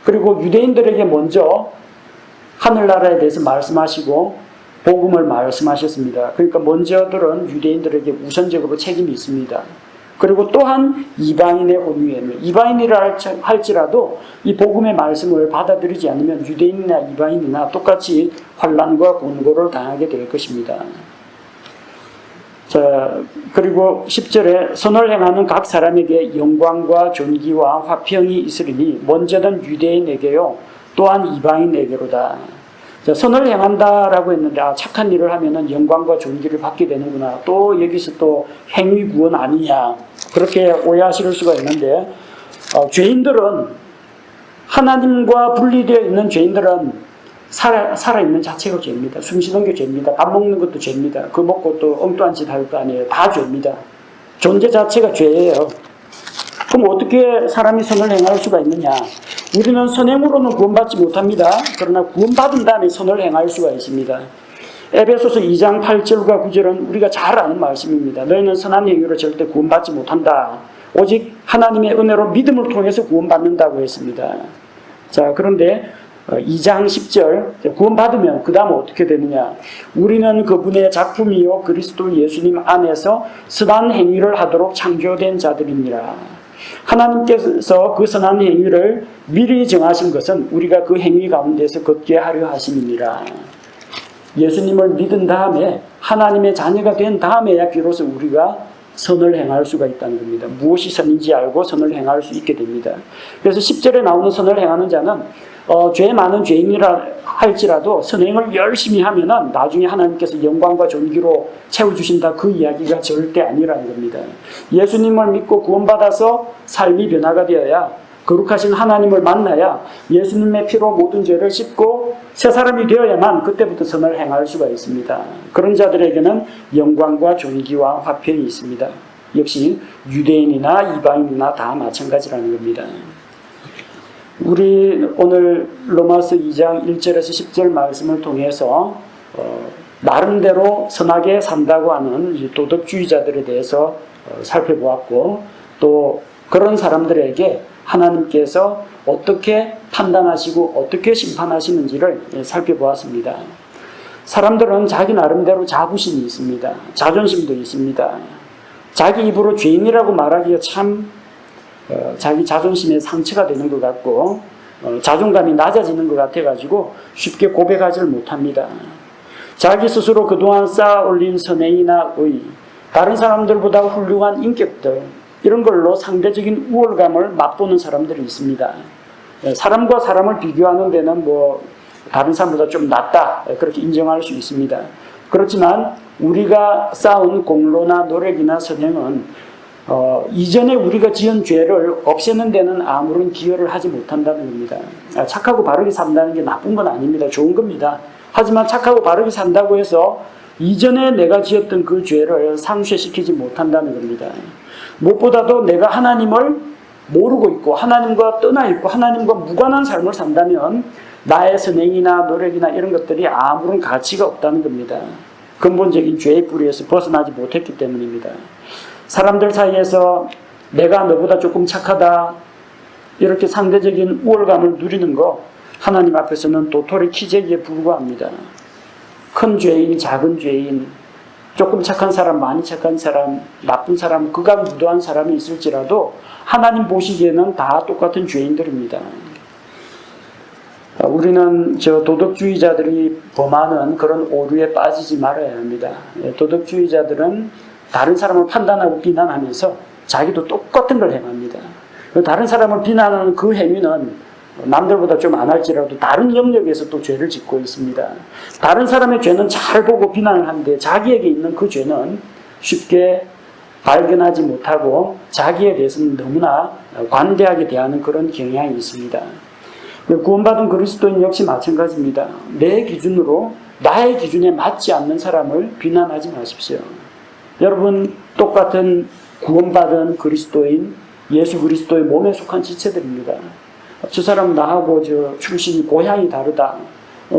그리고 유대인들에게 먼저 하늘나라에 대해서 말씀하시고 복음을 말씀하셨습니다. 그러니까 먼저들은 유대인들에게 우선적으로 책임이 있습니다. 그리고 또한 이방인의 혼유예물, 이방인이라 할지라도 이 복음의 말씀을 받아들이지 않으면 유대인이나 이방인이나 똑같이 환난과 곤고를 당하게 될 것입니다. 자, 그리고 10절에 선을 행하는 각 사람에게 영광과 존귀와 화평이 있으리니 먼저는 유대인에게요 또한 이방인에게로다. 자, 선을 행한다라고 했는데 착한 일을 하면은 영광과 존귀를 받게 되는구나. 또 여기서 또 행위 구원 아니냐 그렇게 오해하실 수가 있는데 죄인들은 하나님과 분리되어 있는 죄인들은 살아있는 자체가 죄입니다. 숨쉬는 게 죄입니다. 밥 먹는 것도 죄입니다. 그 먹고 또 엉뚱한 짓 할 거 아니에요. 다 죄입니다. 존재 자체가 죄예요. 그럼 어떻게 사람이 선을 행할 수가 있느냐? 우리는 선행으로는 구원받지 못합니다. 그러나 구원받은 다음에 선을 행할 수가 있습니다. 에베소서 2장 8절과 9절은 우리가 잘 아는 말씀입니다. 너희는 선한 행위로 절대 구원받지 못한다. 오직 하나님의 은혜로 믿음을 통해서 구원받는다고 했습니다. 자, 그런데 2장 10절 구원받으면 그 다음 어떻게 되느냐? 우리는 그분의 작품이요 그리스도 예수님 안에서 선한 행위를 하도록 창조된 자들이니라. 하나님께서 그 선한 행위를 미리 정하신 것은 우리가 그 행위 가운데서 걷게 하려 하심이니라. 예수님을 믿은 다음에 하나님의 자녀가 된 다음에야 비로소 우리가 선을 행할 수가 있다는 겁니다. 무엇이 선인지 알고 선을 행할 수 있게 됩니다. 그래서 10절에 나오는 선을 행하는 자는 죄 많은 죄인이라 할지라도 선행을 열심히 하면은 나중에 하나님께서 영광과 존귀로 채워주신다 그 이야기가 절대 아니라는 겁니다. 예수님을 믿고 구원받아서 삶이 변화가 되어야 거룩하신 하나님을 만나야 예수님의 피로 모든 죄를 씻고 새 사람이 되어야만 그때부터 선을 행할 수가 있습니다. 그런 자들에게는 영광과 존귀와 화평이 있습니다. 역시 유대인이나 이방인이나 다 마찬가지라는 겁니다. 우리 오늘 로마서 2장 1절에서 10절 말씀을 통해서 나름대로 선하게 산다고 하는 도덕주의자들에 대해서 살펴보았고 또 그런 사람들에게 하나님께서 어떻게 판단하시고 어떻게 심판하시는지를 살펴보았습니다. 사람들은 자기 나름대로 자부심이 있습니다. 자존심도 있습니다. 자기 입으로 죄인이라고 말하기가 참 자기 자존심에 상처가 되는 것 같고 자존감이 낮아지는 것 같아가지고 쉽게 고백하지를 못합니다. 자기 스스로 그동안 쌓아 올린 선행이나 의, 다른 사람들보다 훌륭한 인격들 이런 걸로 상대적인 우월감을 맛보는 사람들이 있습니다. 사람과 사람을 비교하는 데는 뭐 다른 사람보다 좀 낫다 그렇게 인정할 수 있습니다. 그렇지만 우리가 쌓은 공로나 노력이나 선행은 이전에 우리가 지은 죄를 없애는 데는 아무런 기여를 하지 못한다는 겁니다. 착하고 바르게 산다는 게 나쁜 건 아닙니다. 좋은 겁니다. 하지만 착하고 바르게 산다고 해서 이전에 내가 지었던 그 죄를 상쇄시키지 못한다는 겁니다. 무엇보다도 내가 하나님을 모르고 있고 하나님과 떠나 있고 하나님과 무관한 삶을 산다면 나의 선행이나 노력이나 이런 것들이 아무런 가치가 없다는 겁니다. 근본적인 죄의 뿌리에서 벗어나지 못했기 때문입니다. 사람들 사이에서 내가 너보다 조금 착하다 이렇게 상대적인 우월감을 누리는 거 하나님 앞에서는 도토리 키재기에 불과합니다. 큰 죄인, 작은 죄인, 조금 착한 사람, 많이 착한 사람, 나쁜 사람, 극악 무도한 사람이 있을지라도 하나님 보시기에는 다 똑같은 죄인들입니다. 우리는 저 도덕주의자들이 범하는 그런 오류에 빠지지 말아야 합니다. 도덕주의자들은 다른 사람을 판단하고 비난하면서 자기도 똑같은 걸 행합니다. 다른 사람을 비난하는 그 행위는 남들보다 좀 안 할지라도 다른 영역에서 또 죄를 짓고 있습니다. 다른 사람의 죄는 잘 보고 비난을 하는데 자기에게 있는 그 죄는 쉽게 발견하지 못하고 자기에 대해서는 너무나 관대하게 대하는 그런 경향이 있습니다. 구원받은 그리스도인 역시 마찬가지입니다. 내 기준으로 나의 기준에 맞지 않는 사람을 비난하지 마십시오. 여러분 똑같은 구원받은 그리스도인 예수 그리스도의 몸에 속한 지체들입니다. 저 사람 나하고 저 출신이 고향이 다르다.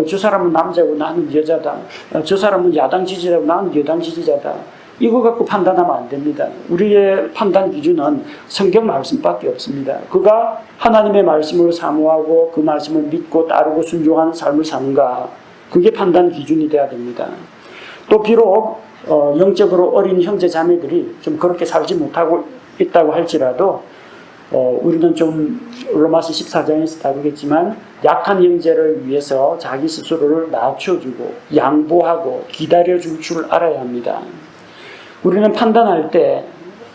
저 사람은 남자고 나는 여자다. 저 사람은 야당 지지자고 나는 여당 지지자다. 이거 갖고 판단하면 안 됩니다. 우리의 판단 기준은 성경 말씀밖에 없습니다. 그가 하나님의 말씀을 사모하고 그 말씀을 믿고 따르고 순종하는 삶을 사는가, 그게 판단 기준이 돼야 됩니다. 또 비록 영적으로 어린 형제 자매들이 좀 그렇게 살지 못하고 있다고 할지라도 우리는 좀 로마서 14장에서 다루겠지만 약한 형제를 위해서 자기 스스로를 낮춰주고 양보하고 기다려줄 줄 알아야 합니다. 우리는 판단할 때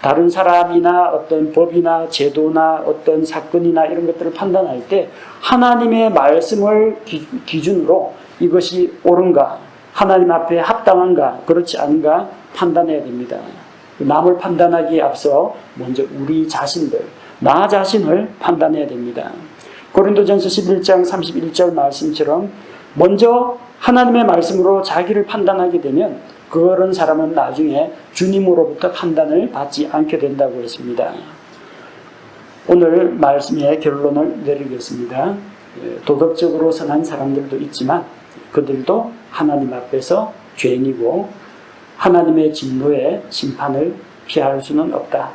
다른 사람이나 어떤 법이나 제도나 어떤 사건이나 이런 것들을 판단할 때 하나님의 말씀을 기준으로 이것이 옳은가, 하나님 앞에 합당한가, 그렇지 않은가 판단해야 됩니다. 남을 판단하기에 앞서 먼저 우리 자신들, 나 자신을 판단해야 됩니다. 고린도전서 11장 31절 말씀처럼 먼저 하나님의 말씀으로 자기를 판단하게 되면 그런 사람은 나중에 주님으로부터 판단을 받지 않게 된다고 했습니다. 오늘 말씀의 결론을 내리겠습니다. 도덕적으로 선한 사람들도 있지만 그들도 하나님 앞에서 죄인이고 하나님의 진노의 심판을 피할 수는 없다.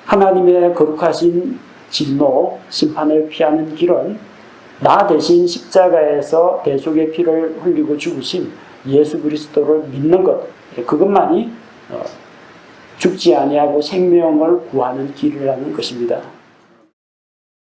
하나님의 거룩하신 진노, 심판을 피하는 길은 나 대신 십자가에서 대속의 피를 흘리고 죽으신 예수 그리스도를 믿는 것, 그것만이 죽지 아니하고 생명을 구하는 길이라는 것입니다.